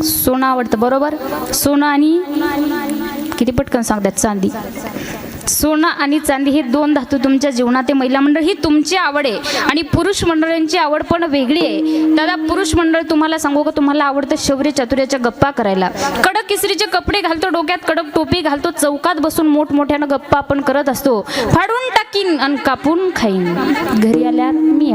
सोनं आवडतं बरोबर. सोनं आणि किती पटकन सांगतात चांदी. सोनं आणि चांदी हे 2 धातू तुमच्या जीवनात आहे. महिला मंडळ ही तुमची आवड आहे आणि पुरुष मंडळांची आवड पण वेगळी आहे. दादा पुरुष मंडळ तुम्हाला सांगू का, तुम्हाला आवडतं शौर्य चातुर्याच्या गप्पा करायला. कडक केसरीचे कपडे घालतो, डोक्यात कडक टोपी घालतो, चौकात बसून मोठमोठ्यानं गप्पा आपण करत असतो. फाडून टाकीन आणि कापून खाईन, घरी आल्यावर मी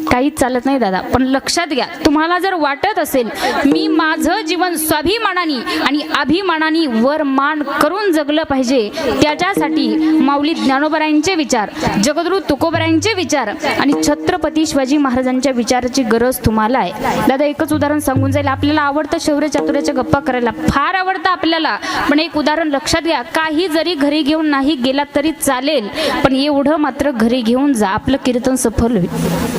काहीच चालत नाही दादा. पण लक्षात घ्या, तुम्हाला जर वाटत असेल मी माझं जीवन स्वाभिमानाने आणि अभिमानाने वर मान करून जगलं पाहिजे, त्याच्यासाठी माऊली ज्ञानोबरायांचे विचार, जगद्गुरू तुकोबरायांचे विचार आणि छत्रपती शिवाजी महाराजांच्या विचाराची गरज तुम्हाला आहे. दादा एकच उदाहरण सांगून जाईल. आपल्याला आवडतं शौर्य चातुर्याच्या गप्पा करायला, फार आवडतं आपल्याला. पण एक उदाहरण लक्षात घ्या, काही जरी घरी घेऊन नाही गेला तरी चालेल, पण एवढं मात्र घरी घेऊन जा, आपलं कीर्तन सफल होईल.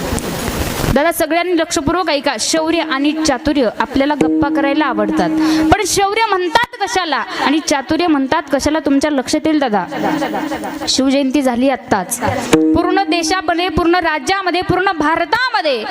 दादा सगळ्यांनी लक्षपूर्वक ऐका. शौर्य आणि चातुर्य आपल्याला गप्पा करायला आवडतात, पण शौर्य म्हणतात कशाला आणि चातुर्य म्हणतात कशाला तुमच्या लक्षात येईल. दादा शिवजयंती झाली आत्ताच. पूर्ण देशामध्ये, पूर्ण राज्यामध्ये, पूर्ण भारतामध्ये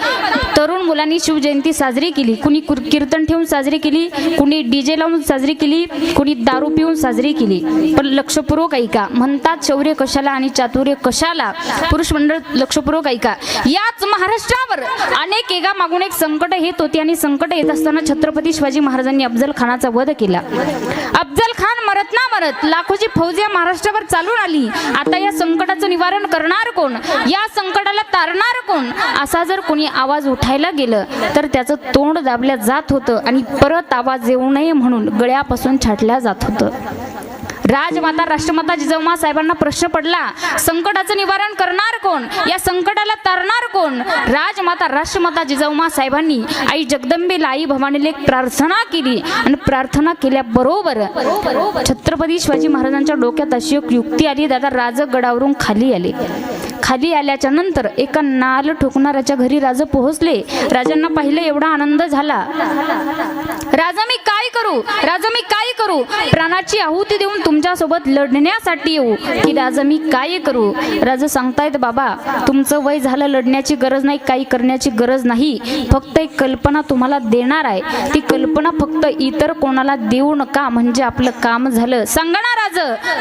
तरुण मुलांनी शिवजयंती साजरी केली. कुणी कीर्तन ठेवून साजरी केली, कुणी डीजे लावून साजरी केली, कुणी दारू पिऊन साजरी केली. पण लक्षपूर्वक ऐका, म्हणतात शौर्य कशाला आणि चातुर्य कशाला. पुरुष मंडळ लक्षपूर्वक ऐका. याच महाराष्ट्रावर अनेक एका मागून एक संकट येत होती आणि संकट येत असताना छत्रपती शिवाजी महाराजांनी अफजल खानाचा वध केला. अफजल खान मरत ना मरत लाखोची फौज या महाराष्ट्रावर चालून आली. आता या संकटाचं निवारण करणार कोण, या संकटाला तारणार कोण, असा जर कोणी आवाज उठायला गेलं तर त्याचं तोंड दाबल्या जात होतं आणि परत आवाज येऊ नये म्हणून गळ्यापासून छाटल्या जात होतं. राजमाता राष्ट्रमाता जिजाऊ साहेबांना प्रश्न पडला, संकटाचं निवारण करणार कोण, या संकटाला तारणार कोण. राजमाता राष्ट्रमाता जिजाऊ साहेबांनी आई जगदंबेला, आई भवानीला एक प्रार्थना केली आणि प्रार्थना केल्याबरोबर छत्रपती शिवाजी महाराजांच्या डोक्यात अशी एक युक्ती आली. दादा राजगडावरून खाली आले. खाली आल्याच्या नंतर एका नाल ठोकणाऱ्याच्या घरी राजा पोहोचले. राजांना पाहिलं, एवढा आनंद झाला. राजा मी काय करू, राजा मी काय करू, प्राणाची आहुती देऊन तुमच्यासोबत लढण्यासाठी येऊ की राजा मी काय करू. राजा सांगतायत बाबा तुमचं वय झालं, लढण्याची गरज नाही, काही करण्याची गरज नाही, फक्त एक कल्पना तुम्हाला देणार आहे. ती कल्पना फक्त इतर कोणाला देऊ नका, म्हणजे आपलं काम झालं. सांगा ना राज,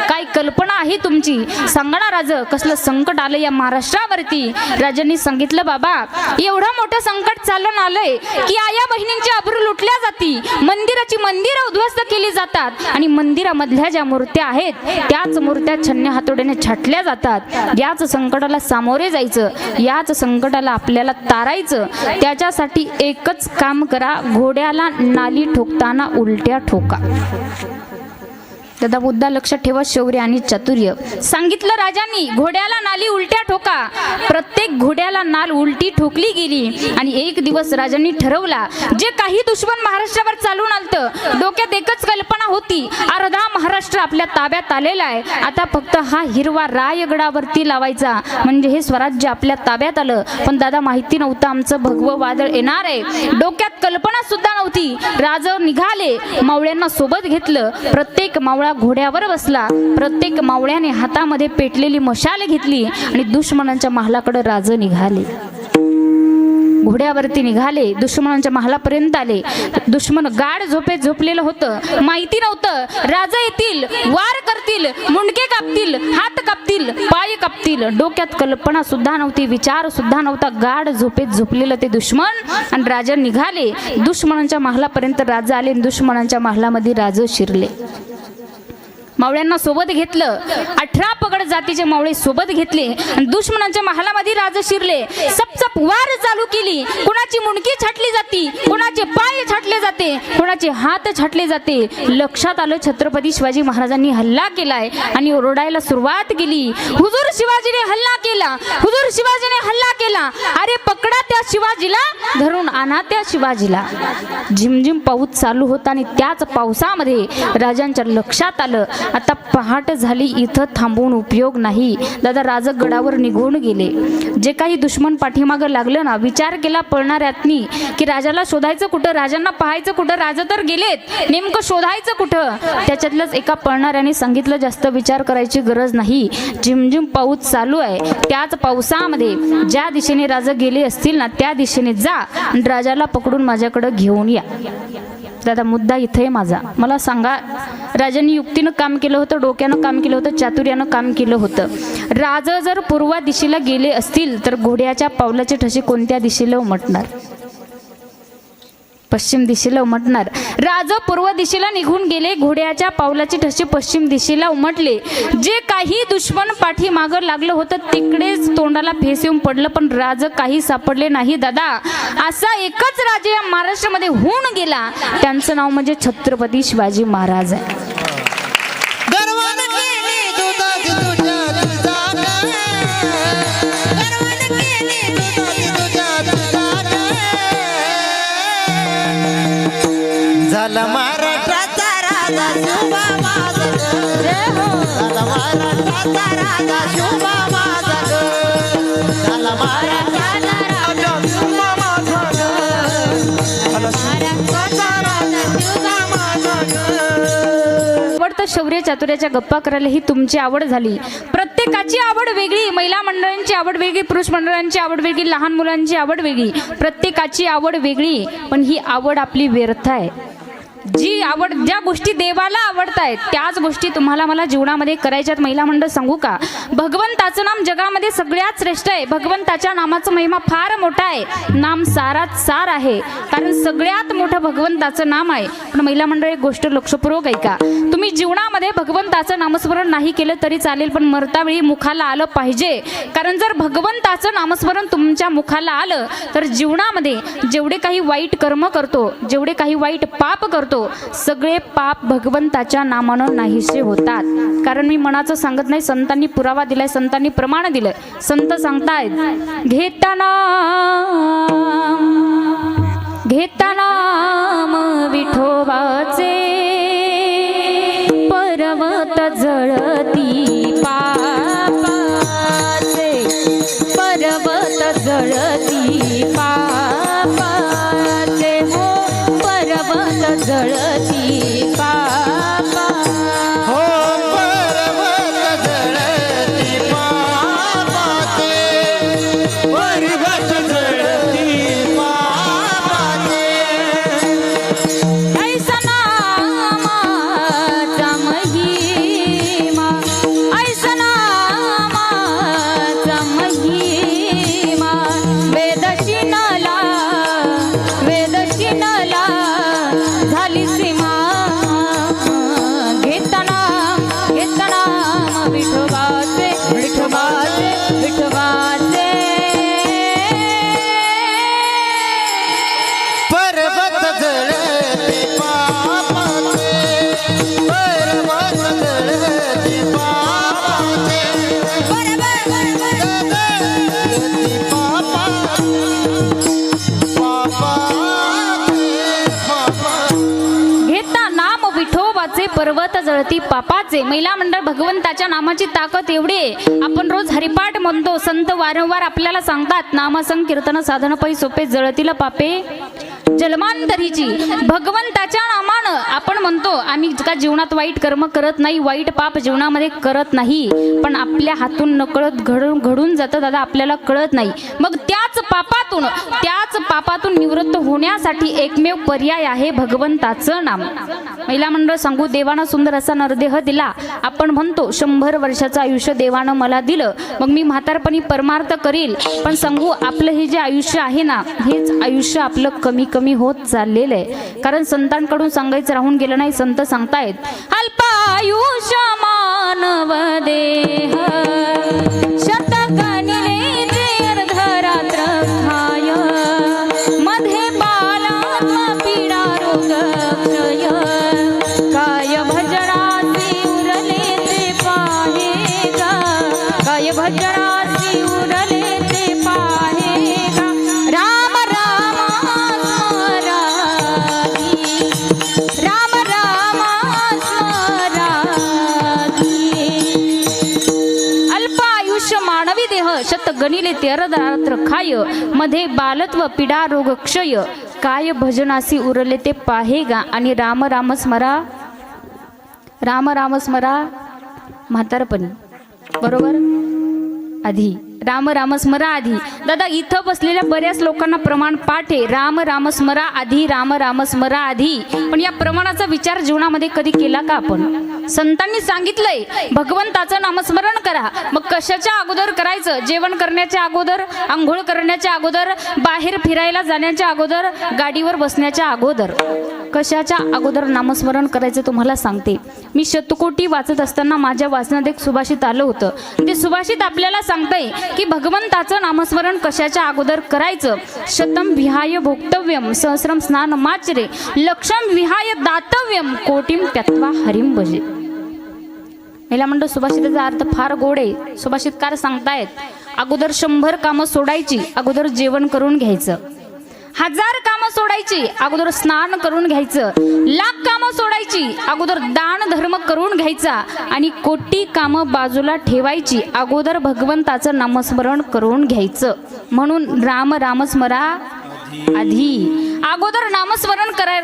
काय कल्पना आहे तुमची, सांगा ना राज, कसलं संकट आलं या महाराष्ट्रावरती. राजांनी सांगितलं बाबा एवढं मोठं संकट चालून आलंय की आया बहिणींची अब्रू लुटल्या जाती, मंदिराची मंदिरं उद्ध्वस्त केली जातात आणि मंदिरामधल्या ज्या मूर्त्या आहेत त्याच मूर्त्या छन्य हातोड्याने छाटल्या जातात. याच संकटाला सामोरे जायचं, याच संकटाला आपल्याला तारायचं. त्याच्यासाठी एकच काम करा, घोड्याला नाली ठोकताना उलट्या ठोका. दादा मुद्दा लक्षात ठेवा, शौर्य आणि चातुर्य सांगितलं राजांनी. घोड्याला नाली उलट्या ठोका. प्रत्येक घोड्याला नाल उलटी ठोकली गेली आणि एक दिवस राजांनी ठरवला, जे काही दुश्मन महाराष्ट्रावर चालून आलतं, डोक्यात एकच कल्पना होती, अर्धा महाराष्ट्र आपल्या ताब्यात आलेलं आहे. आता फक्त हा हिरवा रायगडावरती लावायचा म्हणजे हे स्वराज्य आपल्या ताब्यात आलं. पण दादा माहिती नव्हतं आमचं भगवं वादळ येणार आहे. डोक्यात कल्पना सुद्धा नव्हती. राजा निघाले, मावळ्यांना सोबत घेतलं. प्रत्येक मावळा घोड्यावर बसला. प्रत्येक मावळ्याने हातामध्ये पेटलेली मशाल घेतली आणि दुश्मनांच्या महालाकडे राजा निघाले. घोड्यावरती निघाले, दुश्मनांच्या महालापर्यंत आले. दुश्मन गाढ झोपेत झोपलेलं होतं. माहिती नव्हतं राजा येतील, वार करतील, मुंडके कापतील, हात कापतील, पाय कापतील. डोक्यात कल्पना सुद्धा नव्हती, विचार सुद्धा नव्हता. गाढ झोपेत झोपलेलं ते दुश्मन आणि राजा निघाले. दुश्मनांच्या महालापर्यंत राजा आले आणि दुश्मनांच्या महालामध्ये राजा शिरले. मावळ्यांना सोबत घेतलं. 18 पगड जातीचे मावळे सोबत घेतले आणि दुश्मनांच्या महालामध्ये राजा शिरले. सपसप वार चालू केली. कोणाची मुंडकी छाटली जाती, कोणाचे पाय छाटले जाते, कोणाचे हात छाटले जाते. लक्षात आलं छत्रपती शिवाजी महाराजांनी हल्ला केलाय आणि ओरडायला सुरुवात केली. हुजूर शिवाजीने हल्ला केला, हुजूर शिवाजीने हल्ला केला. अरे पकडा त्या शिवाजीला, धरून आणा त्या शिवाजीला. झिमझिम पाऊस चालू होता आणि त्याच पावसामध्ये राजांच्या लक्षात आलं आता पहाट झाली, इथं थांबून उपयोग नाही. दादा राजा गडावर निघून गेले. जे काही दुश्मन पाठीमागं लागलं ना, विचार केला पळणाऱ्यातनी की राजाला शोधायचं कुठं, राजांना पाहायचं कुठं, राजा तर गेलेत, नेमकं शोधायचं कुठं. त्याच्यातलंच एका पळणाऱ्याने सांगितलं जास्त विचार करायची गरज नाही, झिमझिम पाऊस चालू आहे, त्याच पावसामध्ये ज्या दिशेने राजा गेले असतील ना त्या दिशेने जा आणि राजाला पकडून माझ्याकडे घेऊन या. दादा मुद्दा इथे आहे माझा. मला सांगा, राजांनी युक्तीनं काम केलं होतं, डोक्यानं काम केलं होतं, चातुर्यानं काम केलं होतं. राजा जर पूर्व दिशेला गेले असतील तर घोड्याच्या पावलाचे ठसे कोणत्या दिशेला उमटणार? पश्चिम दिशेला उमटणार. राजा पूर्व दिशेला निघून गेले, घोड्याच्या पावलाचे ठसे पश्चिम दिशेला उमटले. जे काही दुश्मन पाठीमागं लागलं होतं तिकडेच तोंडाला फेस येऊन पडलं, पण राजा काही सापडले नाही. दादा असा एकच राजा या महाराष्ट्रामध्ये होऊन गेला, त्यांचं नाव म्हणजे छत्रपती शिवाजी महाराज आहे. गर्वानं केली दुधाची तुझ्याची जाग, गर्वानं केली दुधाची तुझ्याची जाग. झाला महाराष्ट्राचा राजा शिवबा माझा ग, झाला महाराष्ट्राचा राजा शिवबा माझा ग, झाला महाराष्ट्राचा राजा शिवबा माझा ग, महाराष्ट्राचा राजा शिवबा माझा ग. आवडतं शौर्य चातुर्याच्या गप्पा करायला ही तुमची आवड झाली. प्रत्येकाची आवड वेगळी, महिला मंडळांची आवड वेगळी, पुरुष मंडळांची आवड वेगळी, लहान मुलांची आवड वेगळी, प्रत्येकाची आवड वेगळी. पण ही आवड आपली व्यर्थ आहे. जी आवड, ज्या गोष्टी देवाला आवडत आहेत त्याच गोष्टी तुम्हाला मला जीवनामध्ये करायच्यात. महिला मंडळ सांगू का, भगवंताचं नाम जगामध्ये सगळ्यात श्रेष्ठ आहे. भगवंताच्या नामाचा महिमा फार मोठा आहे. नाम सारात सार आहे, कारण सगळ्यात मोठं भगवंताचं नाम आहे. पण महिला मंडळ एक गोष्ट लक्षपूर्वक ऐका, तुम्ही जीवनामध्ये भगवंताचं नामस्मरण नाही केलं तरी चालेल, पण मरतावेळी मुखाला आलं पाहिजे. कारण जर भगवंताचं नामस्मरण तुमच्या मुखाला आलं तर जीवनामध्ये जेवढे काही वाईट कर्म करतो, जेवढे काही वाईट पाप करतो, सगळे पाप भगवंताच्या नामानं नाहीसे होतात. कारण मी मनाचं सांगत नाही, संतांनी पुरावा दिलाय, संतांनी प्रमाण दिलंय. संत सांगतायत, घेताना विठोबाचे पर्वत जळती पापाचे, पर्वत जळती पापाचे, हो पर्वत जळती पापा. हो पर्वत जळती पापाचे, पर्वत जळती पापाचे. ऐसा नामाचा महिमा वाचे पर्वत जळती पापाचे. महिला मंडळ भगवंताच्या नामाची ताकद एवढी आहे. आपण रोज हरिपाठ म्हणतो. संत वारंवार आपल्याला सांगतात नामसंकीर्तन साधन पै सोपे जळतील पापे जन्मांतरीची. भगवंताच्या नामानं आपण म्हणतो आम्ही का जीवनात वाईट कर्म करत नाही, वाईट पाप जीवनामध्ये करत नाही, पण आपल्या हातून नकळत घडून जातं दादा, आपल्याला कळत नाही. मग त्याच पापातून निवृत्त होण्यासाठी एकमेव पर्याय आहे भगवंताचं नाम. महिला मंडळ सांगू, देवानं सुंदर असा नरदेह दिला. आपण म्हणतो 100 वर्षाचं आयुष्य देवानं मला दिलं, मग मी म्हातारपणी परमार्थ करील. पण सांगू, आपलं हे जे आयुष्य आहे ना, हेच आयुष्य आपलं कमी कमी होत चाललेलं आहे. कारण संतांकडून सांगायचं राहून गेलं नाही. संत सांगतायत अल्पायुष्य मानव देह शतकनिले ते अर्धरात्र खाय मध्ये बालात्मा पीडा रोग क्षय काय भजनासी उरले ते पाहे गा काय भजनासी उरले ते पाहे गा राम राम मानवी देह शत गणिले ते अर्धरात्र खाय मध्ये बालत्व पीडा रोग क्षय काय भजनासी उरले ते पाहे गा. आणि राम राम स्मरा, राम राम स्मरा म्हातारपणी, बरोबर आधी राम राम स्मरा आधी. दादा इथं बसलेल्या बऱ्याच लोकांना प्रमाण पाठ आहे, राम राम स्मरा आधी, राम राम स्मरा आधी. पण या प्रमाणाचा विचार जीवनामध्ये कधी केला का आपण? संतांनी सांगितलंय भगवंताचं नामस्मरण करा. मग कशाच्या अगोदर करायचं? जेवण करण्याच्या अगोदर, आंघोळ करण्याच्या अगोदर, बाहेर फिरायला जाण्याच्या अगोदर, गाडीवर बसण्याच्या अगोदर. कशाच्या अगोदर नामस्मरण करायचं तुम्हाला सांगते. मी शतकोटी वाचत असताना माझ्या वाचनात एक सुभाषित आलं होतं. ते सुभाषित आपल्याला सांगतंय की भगवंताचं नामस्मरण कशाच्या अगोदर करायचं. शतम विहाय भोक्तव्यम सहस्रम स्नान माचरे लक्षम विहाय दातव्यम कोटीम त्यक्त्वा हरिम भजे. महिला मंडळ सुभाषिताचा अर्थ फार गोड आहे. सुभाषितकार सांगतायत अगोदर 100 कामं सोडायची, अगोदर जेवण करून घ्यायचं. 1000 कामं सोडायची, अगोदर स्नान करून घ्यायचं. 1,00,000 कामं सोडायची, अगोदर दान धर्म करून घ्यायचा. आणि कोटी कामं बाजूला ठेवायची, अगोदर भगवंताचं नामस्मरण करून घ्यायचं. म्हणून राम राम स्मरा आधी. अगोदर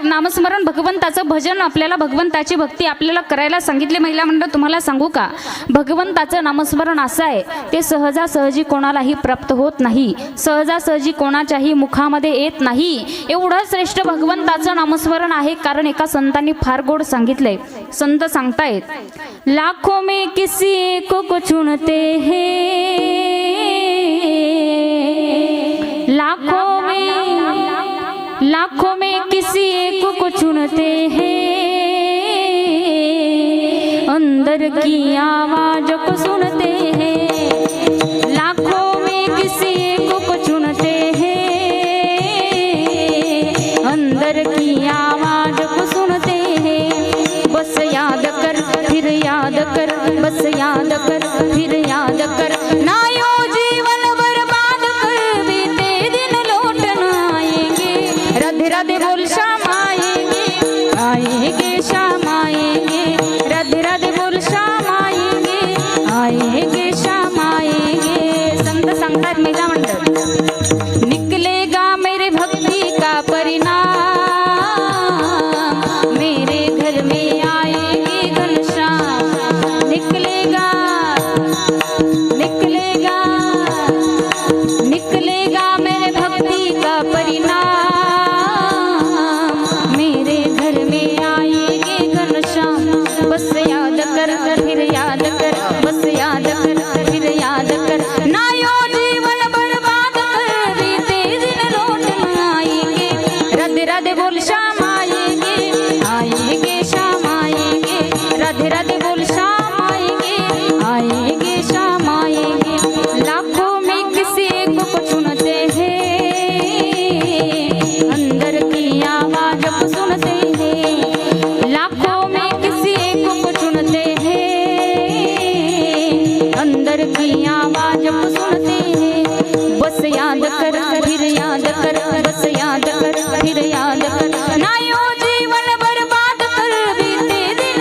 नामस्मरण भगवंताचं भजन, आपल्याला भगवंताची भक्ती आपल्याला करायला सांगितले. महिला मंडळ तुम्हाला सांगू का, भगवंताचं नामस्मरण असं आहे ते सहजासहजी कोणालाही प्राप्त होत नाही, सहजासहजी कोणाच्याही मुखामध्ये येत नाही. एवढं श्रेष्ठ भगवंताचं नामस्मरण आहे. कारण एका संतांनी फार गोड सांगितलंय. संत सांगतायत लाखों में किसी एक को चुनते हैं, लाखों में किसी एक को चुनते हैं, अंदर की आवाज को सुनते हैं. लाखों में किसी एक को चुनते हैं, अंदर की आवाज को सुनते हैं. बस याद कर फिर याद कर, बस याद कर फिर याद कर. नायो जीवन बर्बाद कर, बीते दिन लौट न आएंगे. राधे राधे बोल श्याम आएंगे, आएंगे श्याम आएंगे. राधे राधे बोल श्याम आएंगे, आएंगे श्याम आएंगे. संत सांगतात महिला मंडळ निकलेगा मेरे भक्ति का परिणाम, मेरे घर में आएंगे घनश्याम. निकलेगा निकलेगा निकलेगा मेरे भक्ति का परिणाम, मेरे घर में आएंगे घनश्याम. बस याद कर फिर याद कर, बस याद कर फिर याद कर. नायो जीवन बर्बाद कर, बीते दिन लौट न आएंगे. राधे राधे बोल श्याम आएंगे, आएंगे श्याम आएंगे. राधे राधे बोल श्याम आएंगे, आएंगे श्याम आएंगे. लाखों में किसी एक को चुनते हैं, अंदर की आवाज को सुनते हैं. लाखों में किसी एक को चुनते हैं, अंदर की आवाज को सुनते हैं. बस याद कर फिर याद कर, बस याद कर फिर याद कर. नायो जीवन बर्बाद कर, बीते दिन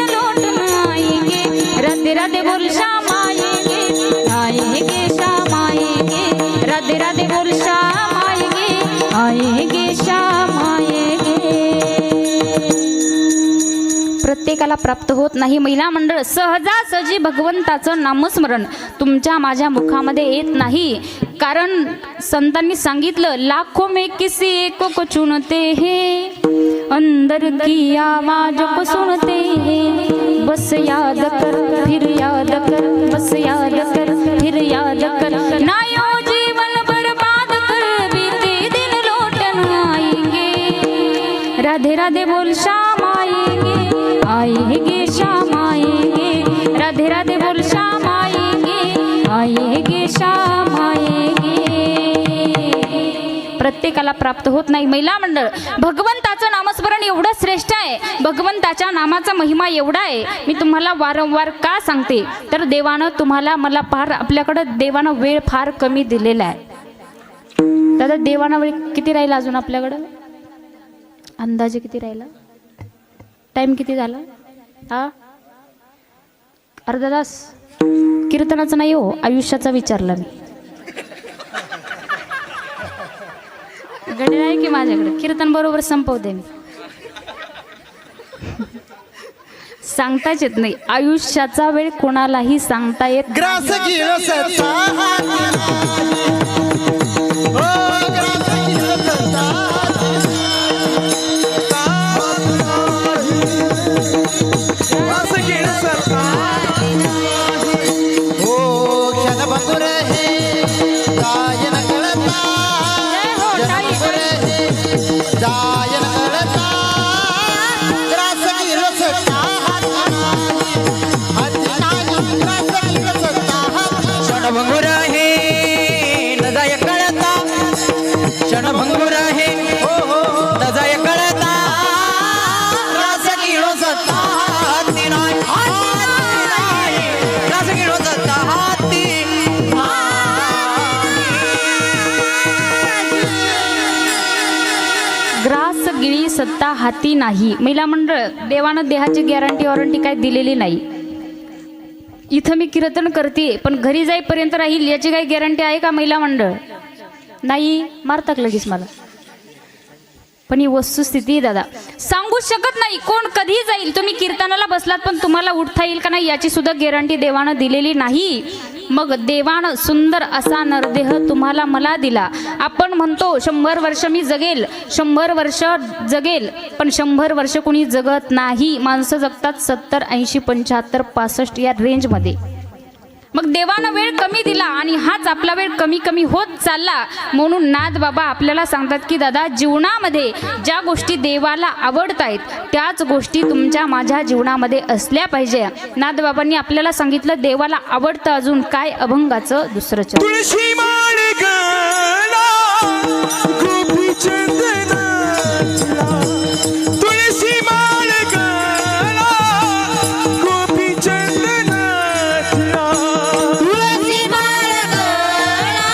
प्रत्येकाला प्राप्त होत नाही. महिला मंडळ सहजासहजी भगवंताचं नामस्मरण तुमच्या माझ्या मुखामध्ये येत नाही. कारण संतांनी सांगितलं, लाखों में किसी एक को चुनते हैं, अंदर की आवाज को सुनते हैं, बस याद कर फिर याद कर, बस याद कर फिर याद कर, ना यूं जीवन बर्बाद कर, बीते दिन लौटन आएंगे, राधे राधे बोल शाम आएंगे, आएंगे शाम आएंगे, राधे राधे बोल शाम आएंगे, आएंगे शाम आएंगे. प्रत्येकाला प्राप्त होत नाही. महिला मंडळ भगवंताचं नामस्मरण एवढं श्रेष्ठ आहे, भगवंताच्या नामाचा महिमा एवढा आहे. मी तुम्हाला वारंवार का सांगते, तर देवानं तुम्हाला मला फार आपल्याकडं देवानं वेळ फार कमी दिलेला आहे. दादा देवानं वेळ किती राहिला अजून आपल्याकडं? अंदाजे किती राहिला? टाइम किती झाला? हा, अर्धा तास. कीर्तनाचं नाही हो, आयुष्याचा विचारला मी. गडे आहे की माझ्याकडे, कीर्तन बरोबर संपवते मी. सांगताच येत नाही, आयुष्याचा वेळ कोणालाही सांगता येत नाही. ग्रास घेऊन सत्ता हो, ग्रास घेऊन सत्ता ग्रास घेऊन सत्ता हो, क्षणभंगुर हे गायन कळता, क्षणभंगुर हे गायन कळता, ग्रास घेऊन सत्ता हाती नाही, ग्रास घेऊन सत्ता क्षणभंगुर हे नजाय कळता, क्षणभंगुर हे हो हो नजाय कळता, ग्रास घेऊन सत्ता हाती नाही, ग्रास घेऊन सत्ता हाती ग्रास गिळी सत्ता हाती नाही. महिला मंडळ देवानं देहाची गॅरंटी वॉरंटी काय दिलेली नाही. इथं मी कीर्तन करते पण घरी जाईपर्यंत राहील याची काही गॅरंटी आहे का महिला मंडळ? नाही, मारतात लगेच मला. पण ही वस्तुस्थिती आहे दादा, सांगू शकत नाही कोण कधी जाईल. तुम्ही कीर्तनाला बसलात पण तुम्हाला उठता येईल का नाही याची सुद्धा गॅरंटी देवानं दिलेली नाही. मग देवानं सुंदर असा नरदेह तुम्हाला मला दिला. आपण म्हणतो 100 वर्ष मी जगेल, 100 वर्ष जगेल, पण 100 वर्ष कोणी जगत नाही. माणसं जगतात 70, 80, 75, 65 या रेंजमध्ये. मग देवानं वेळ कमी दिला आणि हाच आपला वेळ कमी कमी होत चालला. म्हणून नाथ बाबा आपल्याला सांगतात की दादा, जीवनामध्ये ज्या गोष्टी देवाला आवडत आहेत त्याच गोष्टी तुमच्या माझ्या जीवनामध्ये असल्या पाहिजे. नाथ बाबांनी आपल्याला सांगितलं देवाला आवडतं अजून काय? अभंगाचं दुसरं चरण. तुळशी माळ गळा गोपी चंदनाला, तुळशी माळ गळा गोपी चंदनाला, तुळसी माळ गळा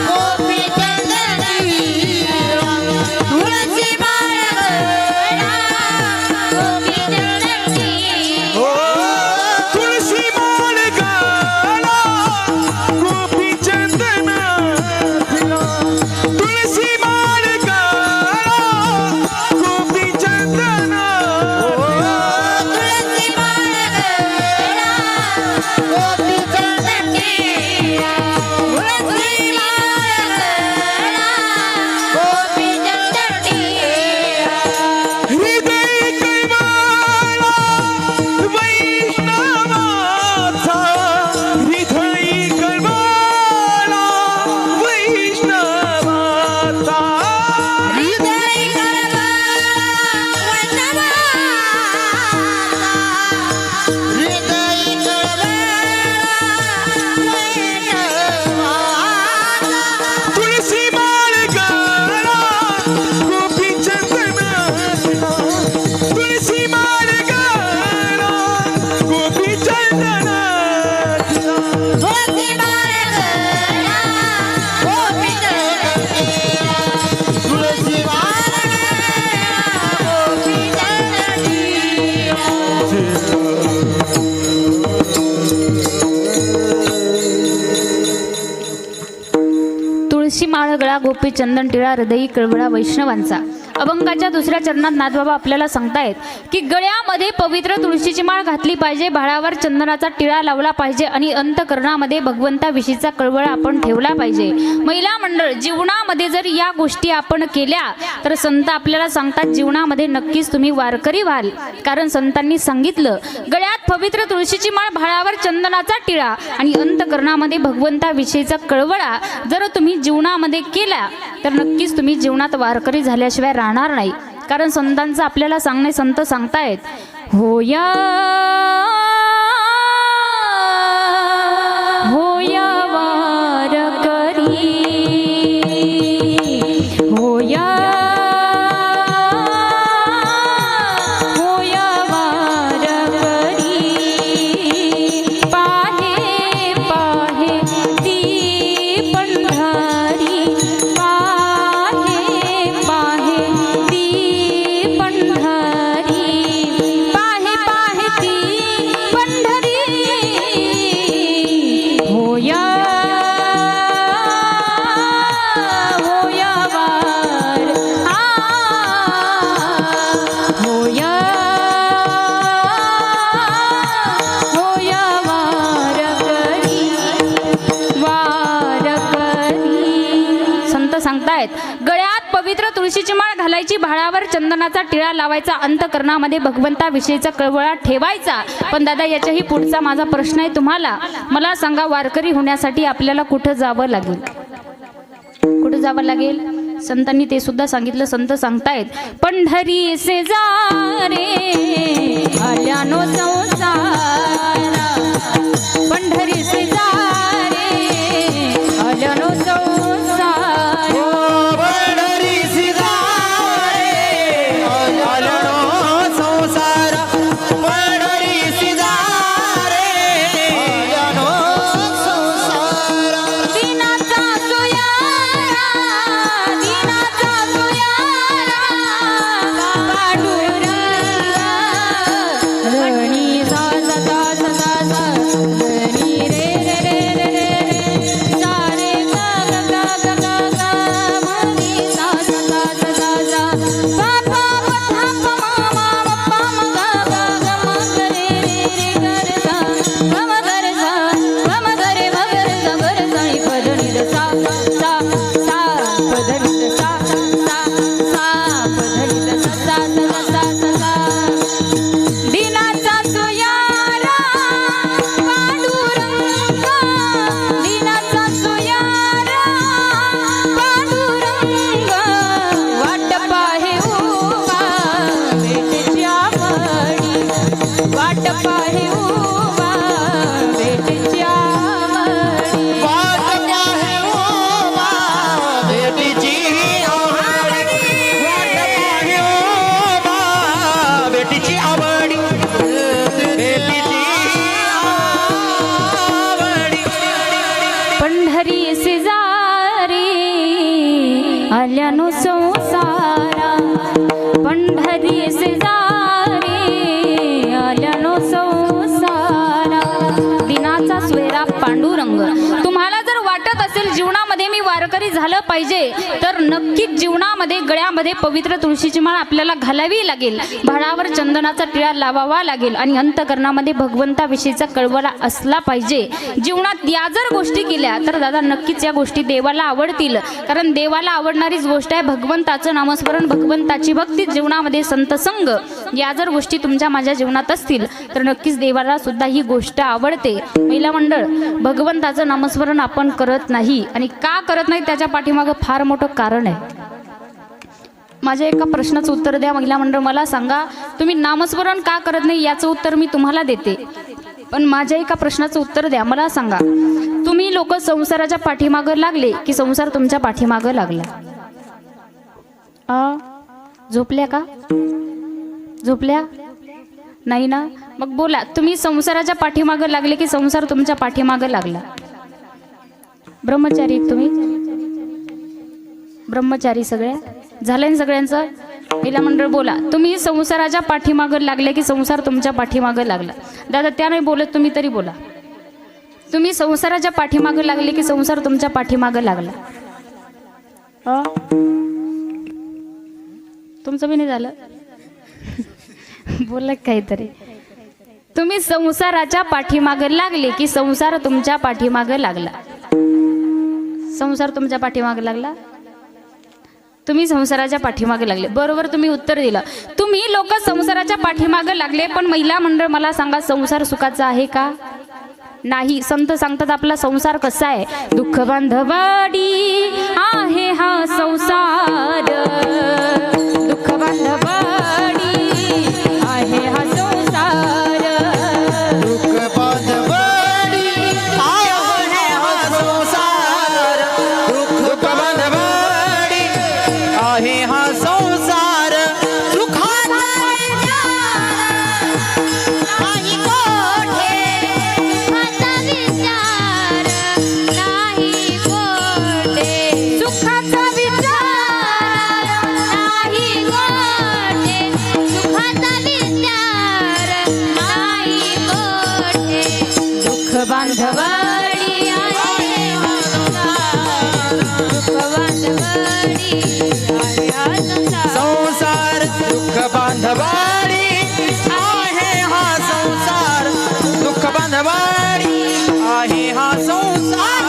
गोपी चंदनाची, तुळसी माळ गळा गोपी चंदनाची, हो तुळशी माळ गळा गोपी चंदनाला, तुळशी माळ गळा गोपी चंदनाला, तुळसी माळ गळा गोपी चंदनाची, तुळसी माळ गळा गोपी चंदनाची. हृदय कैवाला वैष्णवाचा, हृदय कैवाला वैष्णवाचा, हृदय करवा वैष्णवाचा, हृदय करवा वैष्णवाचा. तुळशी माळ गळा गोपी चंदनाला, तुळशी माळ गळा गोपी चंदनाला, तुळसी माळ गळा गोपी चंदनाची, तुळसी माळ गळा गोपी तुळशी माळ गळा गोपी चंदन टिळा, हृदयी कळवळा वैष्णवांचा. अभंगाच्या दुसऱ्या चरणात नाथबाबा आपल्याला सांगतायत की गळ्यामध्ये पवित्र तुळशीची माळ घातली पाहिजे, भाळावर चंदनाचा टिळा लावला पाहिजे आणि अंतकरणामध्ये भगवंताविषयीचा कळवळा आपण ठेवला पाहिजे. महिला मंडळ, जीवनामध्ये जर या गोष्टी आपण केल्या तर संत आपल्याला सांगतात जीवनामध्ये नक्कीच तुम्ही वारकरी व्हाल. कारण संतांनी सांगितलं गळ्यात पवित्र तुळशीची माळ, भाळावर चंदनाचा टिळा आणि अंतकरणामध्ये भगवंताविषयीचा कळवळा जर तुम्ही जीवनामध्ये केला तर नक्कीच तुम्ही जीवनात वारकरी झाल्याशिवाय राहणार नाही. कारण संतांचं आपल्याला सांगणे संत सांगतायत होया होया वारकरी होया होया वारकरी पाहे पाहे ती पंढरी पाहे पाहे ती पंढरी पाहे पाहे ती पंढरी होया होया वार होया होया वारकरी वारकरी. संत सांगतायत गळ्यात पवित्र तुळशीची माळ घालायची, भाळावर चंदनाचा टिळा लावायचा, अंतकरणामध्ये भगवंताविषयीचा कळवळा ठेवायचा. पण दादा याच्याही पुढचा माझा प्रश्न आहे तुम्हाला. मला सांगा वारकरी होण्यासाठी आपल्याला कुठं जावं लागेल? कुठं जावं लागेल? संतांनी ते सुद्धा सांगितलं. संत सांगतायत पंढरी से जा रे आल्यानो संसारा, पंढरी से जा रे आल्यानो संसारा. पंढरी सिधारे आलनो संसार, पंढरी सिधारे आलनो संसार. दिनाचा सुयारा, दिनाचा सुयारा, पांडुरंग रणी सा सा सा सा सा रणी रे रे रे रे रे सा रे गा गा गा गा गा मनी सा सा सा सा सा पा पा पा धा पा मा मा पा म गा गा गा म ग रे रे रे ग रे सा ग म ग रे सा ग म ग रे म ग रे सा ग रे सा नी प ध नी द सा सा सा प ध नी द सा सा सा प ध नी द सा सा सा सा सा. दिनाचा सुयारा पांडुरंग, दिनाचा सुयारा पांडुरंग, वाट पाहे उभा भेटेची आवडी, वाट पाहे उभा भेटेची आवडी. वाट पाहे उभा भेटीची आवडी, वाट पाहे उभा भेटीची आवडी, भेटीची आवडी. पंढरी से जा रे आल्यानो संसारा, पंढरी से जा रे आल्यानो संसारा. दिनाचा सोयरा पांडुरंग. तुम्हाला जर वाटत असेल जीवनामध्ये मी वारकरी झालं पाहिजे तर नक्कीच जीवनामध्ये गळ्यामध्ये पवित्र तुळशीची माळ आपल्याला घालावी लागेल, भाळावर चंदनाचा टिळा लावावा लागेल आणि अंतकरणामध्ये भगवंताविषयीचा कळवळा असला पाहिजे. जीवनात या जर गोष्टी केल्या तर दादा नक्कीच या गोष्टी देवाला आवडतील. कारण देवाला आवडणारीच गोष्ट आहे भगवंताचं नामस्मरण, भगवंताची भक्ती, जीवनामध्ये संतसंग. या जर गोष्टी तुमच्या माझ्या जीवनात असतील तर नक्कीच देवाला सुद्धा ही गोष्ट आवडते. महिला मंडळ, भगवंताचं नामस्मरण आपण करत नाही आणि का करत नाही त्याच्या पाठीमागं फार मोठं कारण आहे. माझ्या एका प्रश्नाचं उत्तर द्या महिला मंडळ. मला सांगा तुम्ही नामस्मरण का करत नाही याचं उत्तर मी तुम्हाला देते. पण माझ्या एका प्रश्नाचं उत्तर द्या. मला सांगा तुम्ही लोक संसाराच्या पाठीमागं लागले की संसार तुमच्या पाठीमागं लागला? झोपल्या का? झोपल्या नाही ना? मग बोला, तुम्ही संसाराच्या पाठीमागं लागले की संसार तुमच्या पाठीमागं लागला? ब्रह्मचारी तुम्ही? ब्रह्मचारी सगळ्या झालंय ना सगळ्यांचं? महिला मंडळ बोला, तुम्ही संसाराच्या पाठीमागं लागले की संसार तुमच्या पाठीमागं लागला? दादा त्या नाही बोलत, तुम्ही तरी बोला. तुम्ही संसाराच्या पाठीमागं लागले की संसार तुमच्या पाठीमागं लागला? तुमचं बी नाही झालं बोला काहीतरी. तुम्ही संसाराच्या पाठीमागं लागले की संसार तुमच्या पाठीमागं लागला? संसार तुमच्या पाठीमागं लागला? तुम्ही संसाराच्या पाठीमागे लागले. बरोबर तुम्ही उत्तर दिलं. तुम्ही लोक संसाराच्या पाठीमागे लागले, पण महिला मंडळ मला सांगा, संसार सुखाचा आहे का? नाही. संत सांगतात आपला संसार कसा आहे? दुःख बांधवाडी आहे हा संसार, दुःख बांधवाडी आहे हा संसार. दुःख बांधवाडी आहे हा संसार, दुःख बांधवाडी आहे हा संसार. सुखाचा नाही कोठे, सुखाचा विचार नाही कोठे, सुखाचा विचार नाही कोठे, सुखाचा विचार नाही कोठे. दुःख बांधवाडी आहे हा संसार, दुःख बांधवाडी आहे हा संसार. संसार दुःख बांधवाडी आहे हा संसार, दुःख बांधवाडी आहे हा संसार.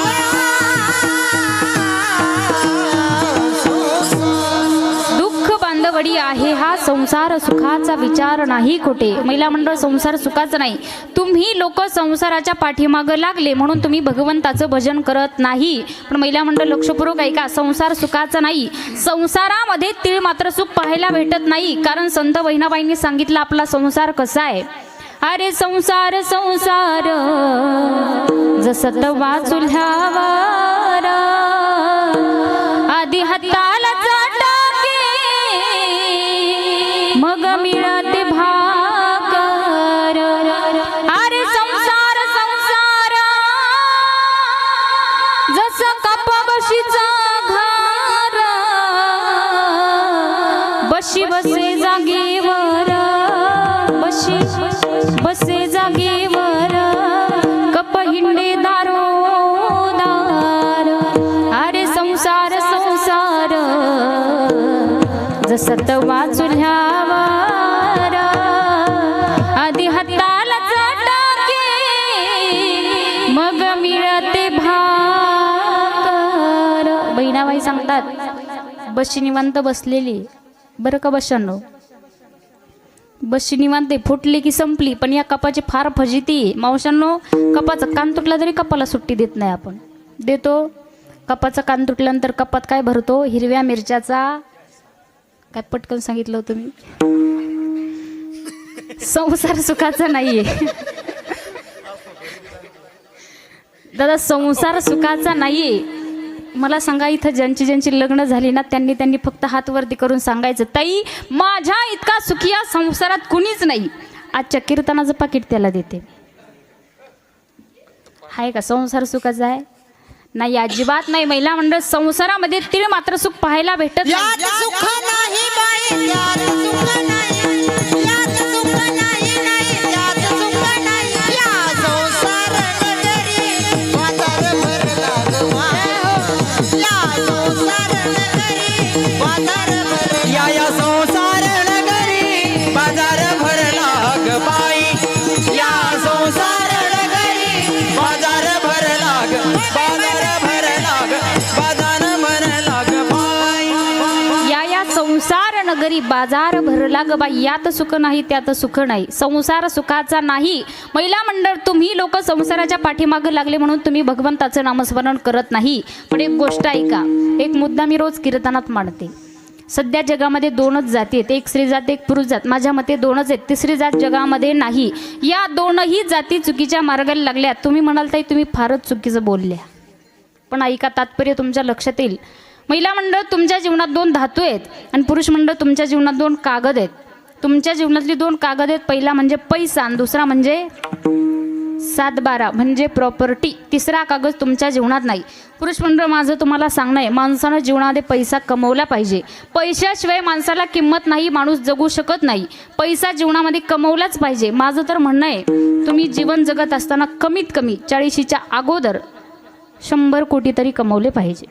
दुःख बांधवडी आहे हा संसार, सुखाचा विचार नाही कोठे. महिला मंडळ, संसार सुखाचा नाही. तुम्ही लोक संसाराच्या पाठीमागं लागले म्हणून तुम्ही भगवंताचं भजन करत नाही. पण महिला मंडळ लक्षपूर्वक ऐका, संसार सुखाचा नाही. संसारामध्ये तीळ मात्र सुख पाहायला भेटत नाही. कारण संत बहिणाबाईंनी सांगितलं आपला संसार कसा आहे. अरे संसार संसार जसं तवा चुल्ह्यावर, आधी हाताला चाटके मग मिळते भाकर. अरे संसार संसार जसं कपा बशीचा घर, बशी बसे जागेवर, बशी बसे जागेवर, कप हिंडे दारोदार. अरे संसार संसार जसं तवा चुल्ह्यावर, आधी हाताला चाटके मग मिळते भाकर. बहिणाबाई सांगतात, बशी निवांत बसलेली बरं का बशांनो, बशी निवांत फुटली की संपली. पण या कपाची फार फजिती मावशांनो. कपाचा कान तुटला तरी कपाला सुट्टी देत नाही आपण, देतो. कपाचा कान तुटल्यानंतर कपात काय भरतो? हिरव्या मिरच्याचा. काय पटकन सांगितलं होतं मी? संसार सुखाचा नाहीये दादा, संसार सुखाचा नाहीये. मला सांगा, इथं ज्यांची ज्यांची लग्न झाली ना त्यांनी फक्त हात वरती करून सांगायचं, ताई माझ्या इतका सुखी या संसारात कुणीच नाही. आजच्या कीर्तनाचं पाकिट त्याला देते. हाय का संसार सुखाचा आहे? नाही, अजिबात नाही. महिला मंडळ, संसारामध्ये तीळ मात्र सुख पाहायला भेटत नाही. यात सुख नाही बाई, यात सुख नाही, यात सुख नाही, नाही यात सुख नाही. या संसार नगरी बाजार भरला गवा, या संसार नगरी बाजार भरला. या संसार नगरी बाजार भरला ग बाई, या संसार नगरी बाजार भरला ग, बाजार भरला ग, बाजार भरला ग बाई. या संसार नगरी बाजार भरला ग बाई, यात सुख नाही त्यात सुख नाही. संसार सुखाचा नाही. महिला मंडळ, तुम्ही लोक संसाराच्या पाठीमागं लागले म्हणून तुम्ही भगवंताचं नामस्मरण करत नाही. पण एक गोष्ट ऐका, एक मुद्दा मी रोज कीर्तनात मांडते. सध्या जगामध्ये दोनच जाती आहेत, एक स्त्री जात एक पुरुष जात. माझ्या मते दोनच आहेत, तिसरी जात जगामध्ये नाही. या दोनही जाती चुकीच्या मार्गाला लागल्या. तुम्ही म्हणाल ताई तुम्ही फारच चुकीचं बोलल्या, पण ऐका, तात्पर्य तुमच्या लक्षात येईल. महिला मंडळ, तुमच्या जीवनात दोन धातू आहेत आणि पुरुष मंडळ तुमच्या जीवनात दोन कागद आहेत. तुमच्या जीवनातली दोन कागद आहेत. पहिला म्हणजे पैसा आणि दुसरा म्हणजे 7/12 म्हणजे प्रॉपर्टी. तिसरा कागद तुमच्या जीवनात नाही. पुरुष मंडळ, माझं तुम्हाला सांगणं आहे, माणसानं जीवनामध्ये पैसा कमवला पाहिजे. पैशाशिवाय माणसाला किंमत नाही, माणूस जगू शकत नाही. पैसा जीवनामध्ये कमवलाच पाहिजे. माझं तर म्हणणं आहे, तुम्ही जीवन जगत असताना कमीत कमी 40च्या अगोदर 100 कोटी तरी कमवले पाहिजे.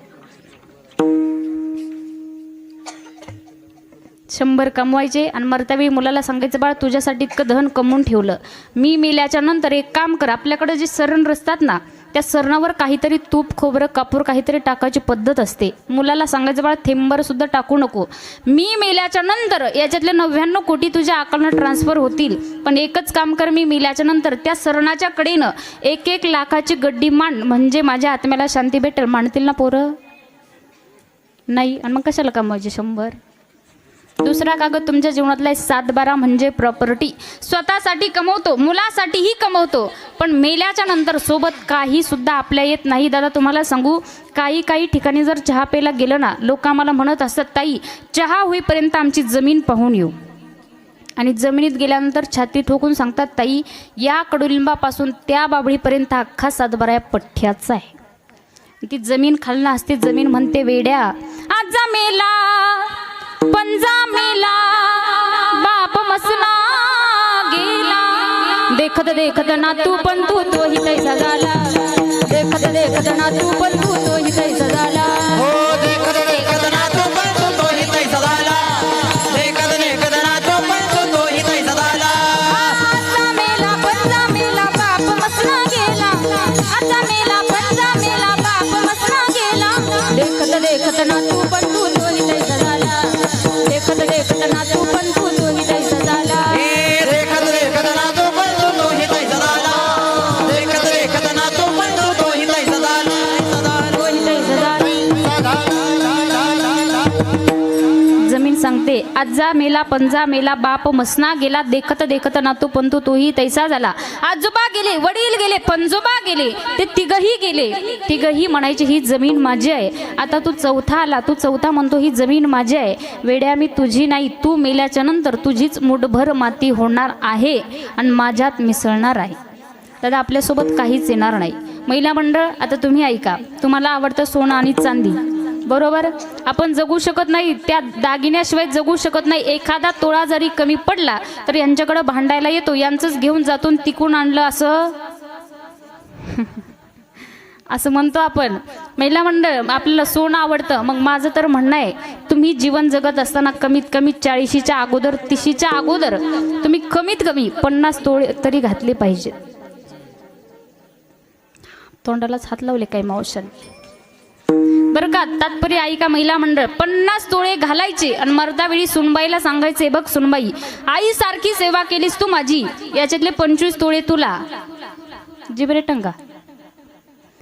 100 कमवायचे आणि मरतावेळी मुलाला सांगायचं, बाळ तुझ्यासाठी इतकं धन कमवून ठेवलं, मी मेल्याच्या नंतर एक काम कर, आपल्याकडे जे सरण रचतात ना त्या सरणावर काहीतरी तूप खोबरं कापूर काहीतरी टाकायची पद्धत असते. मुलाला सांगायचं, बाळा थेंबर सुद्धा टाकू नको, मी मेल्याच्या नंतर याच्यातले 99 कोटी तुझ्या अकाउंटला ट्रान्सफर होतील, पण एकच काम कर, मी मेल्याच्या नंतर त्या सरणाच्या कडेनं 1-1 लाखाची गड्डी मांड, म्हणजे माझ्या आत्म्याला शांती भेटेल. मांडतील ना पोरं? नाही. आणि मग कशाला कमवायचे 100? दुसरा कागद तुमच्या जीवनातला 7-12 म्हणजे प्रॉपर्टी. स्वतःसाठी कमवतो, मुलासाठीही कमवतो, पण मेल्याच्या नंतर सोबत काही सुद्धा आपल्या येत नाही. दादा तुम्हाला सांगू, काही ठिकाणी जर चहा प्यायला गेलं ना, लोक आम्हाला म्हणत असतात, ताई चहा होईपर्यंत आमची जमीन पाहून येऊ. आणि जमिनीत गेल्यानंतर छाती ठोकून सांगतात, ताई या कडुलिंबापासून त्या बाबळीपर्यंत अख्खा 7-12 पठ्ठ्याचा आहे. ती जमीन खालना असते. जमीन म्हणते, वेड्या आजा मेला पंजा मेला बाप मसना गेला, देखत देखत ना तू पण तोही तैसा झाला, देखत देखत ना तू पण तोही तैसा झाला. हो देखत देखत ना तो पण तोही तैसा झाला, देखत देखत ना तो पण तोही तैसा झाला. आजा मेला पंजा मेला बाप मसना गेला, आजा मेला पंजा मेला बाप मसना गेला, देखत देखत ना तू पण तोही तैसा झाला, देखत देखत ना तू पण तोही तैसा झाला. हे देखत देखत ना तो पण तोही तैसा झाला, देखत देखत ना तो पण तोही तैसा झाला. तोही तैसा झाला. जमीन सांगते, आजा मेला पंजा मेला बाप मसना गेला, देखत देखत ना तू पंतू तोही तैसा झाला. आजोबा गेले, वडील गेले, पंजोबा गेले, ते तिघही गेले. तिघही म्हणायचे ही जमीन माझी आहे. आता तू चौथा आला, तू चौथा म्हणतो ही जमीन माझी आहे. वेड्या मी तुझी नाही, तू मेल्याच्या नंतर तुझीच मुठभर माती होणार आहे आणि माझ्यात मिसळणार आहे. दादा आपल्यासोबत काहीच येणार नाही. महिला मंडळ आता तुम्ही ऐका, तुम्हाला आवडतं सोनं आणि चांदी, बरोबर? आपण जगू शकत नाही, त्या दागिन्याशिवाय जगू शकत नाही. एखादा तोळा जरी कमी पडला तर यांच्याकडे भांडायला येतो, यांचंच घेऊन जातो तिकून आणलं असं असं म्हणतो आपण. महिला मंडळ आपल्याला सोनं आवडतं. मग माझं तर म्हणणं आहे, तुम्ही जीवन जगत असताना कमीत कमी 40च्या अगोदर 30च्या अगोदर तुम्ही कमीत कमी 50 तोळे तरी घातले पाहिजेत. तोंडालाच हात लावले काय मावशाने, बरं का? तात्पर्य ऐका महिला मंडळ, 50 तोळे घालायचे आणि मर्दावेळी सुनबाईला सांगायचे, बघ सुनबाई आई सारखी सेवा केलीस तू माझी, याच्यातले 25 तोळे तुला. जिबरे टंगा.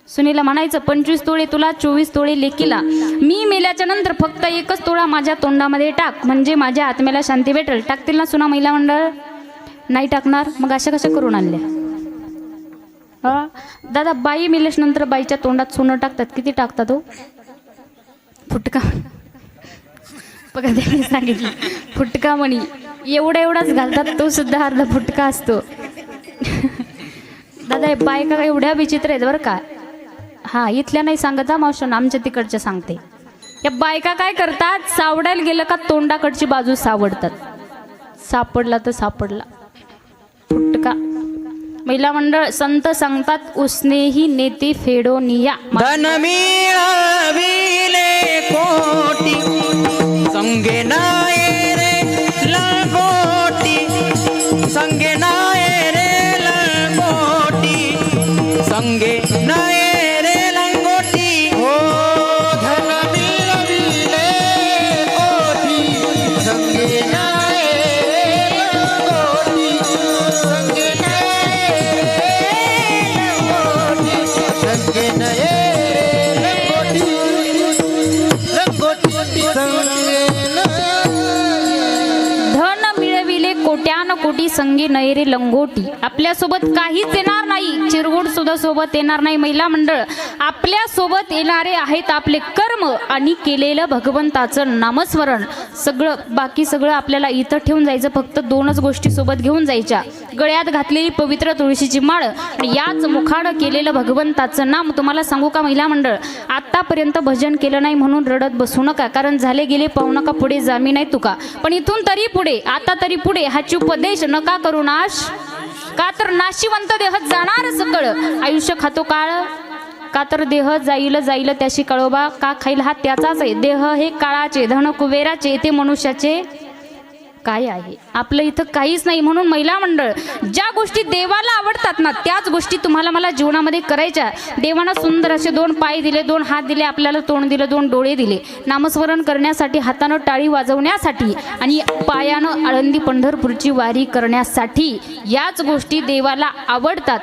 सुनीला म्हणायचं 25 तोळे तुला, 24 तोळे लेकीला. मी मेल्याच्या नंतर फक्त 1च तोळा माझ्या तोंडामध्ये टाक, म्हणजे माझ्या आत्म्याला शांती भेटेल. टाकतील ना सुना महिला मंडळ? नाही टाकणार. मग अशा कशा करून आणल्या? हा दादा, बाई मेल्याच नंतर बाईच्या तोंडात सोनं टाकतात. किती टाकतात हो? फुटका. बघा त्यांनी सांगितलं फुटका म्हणी, एवढाच घालतात, तो सुद्धा अर्धा फुटका असतो. दादा हे बायका एवढ्या विचित्र आहेत बरं का. हा इथल्या नाही सांगत हा मावशन, आमच्या तिकडच्या सांगते. या बायका काय करतात, सावडायला गेलं का तोंडाकडची बाजू सावडतात. सापडला तर सापडला फुटका. महिला मंडळ संत सांगतात, उसनेही नेते फेडोनिया. धन मिळविले कोटी, संगे नाय रे लंगोटी, संगे नाय रे लंगोटी, संगे नाय रे लंगोटी. हो धन मिळविले कोटी, संगे नाय लंगोटी, संगे संगे नये लंगोटी, लंगोटी संगे धन मिळविले कोट्यान कोटी, संगे नयरे लंगोटी. आपल्यासोबत काहीच येणार नाही, चिरगुड सुद्धा सोबत येणार नाही. महिला मंडळ आपल्या सोबत येणारे आहेत आपले कर्म आणि केलेलं भगवंताचं नामस्मरण. सगळं बाकी सगळं आपल्याला इथं ठेवून जायचं. फक्त 2च गोष्टी सोबत घेऊन जायच्या, गळ्यात घातलेली पवित्र तुळशीची माळ आणि याच मुखाडं केलेलं भगवंताचं नाम. तुम्हाला सांगू का महिला मंडळ, आतापर्यंत भजन केलं नाही म्हणून रडत बसू नका, कारण झाले गेले पाहू नका, पुढे जामी नाही तुका. पण इथून तरी पुढे, आता तरी पुढे हाची उपदेश नका करू नाश, का तर नाशिवंत देह जाणार सकळ, आयुष्य खातो काळ, का तर देह जाईल त्याशी कळोबा, का खाईल हा त्याचाच आहे. देह हे काळाचे, धन कुबेराचे, ते मनुष्याचे काय आहे? आपलं इथं काहीच नाही. म्हणून महिला मंडळ, ज्या गोष्टी देवाला आवडतात ना त्याच गोष्टी तुम्हाला मला जीवनामध्ये करायच्या. देवानं सुंदर असे 2 पाय दिले, 2 हात दिले, आपल्याला तोंड दिलं, 2 डोळे दिले, नामस्मरण करण्यासाठी, हातानं टाळी वाजवण्यासाठी आणि पायानं आळंदी पंढरपूरची वारी करण्यासाठी. याच गोष्टी देवाला आवडतात.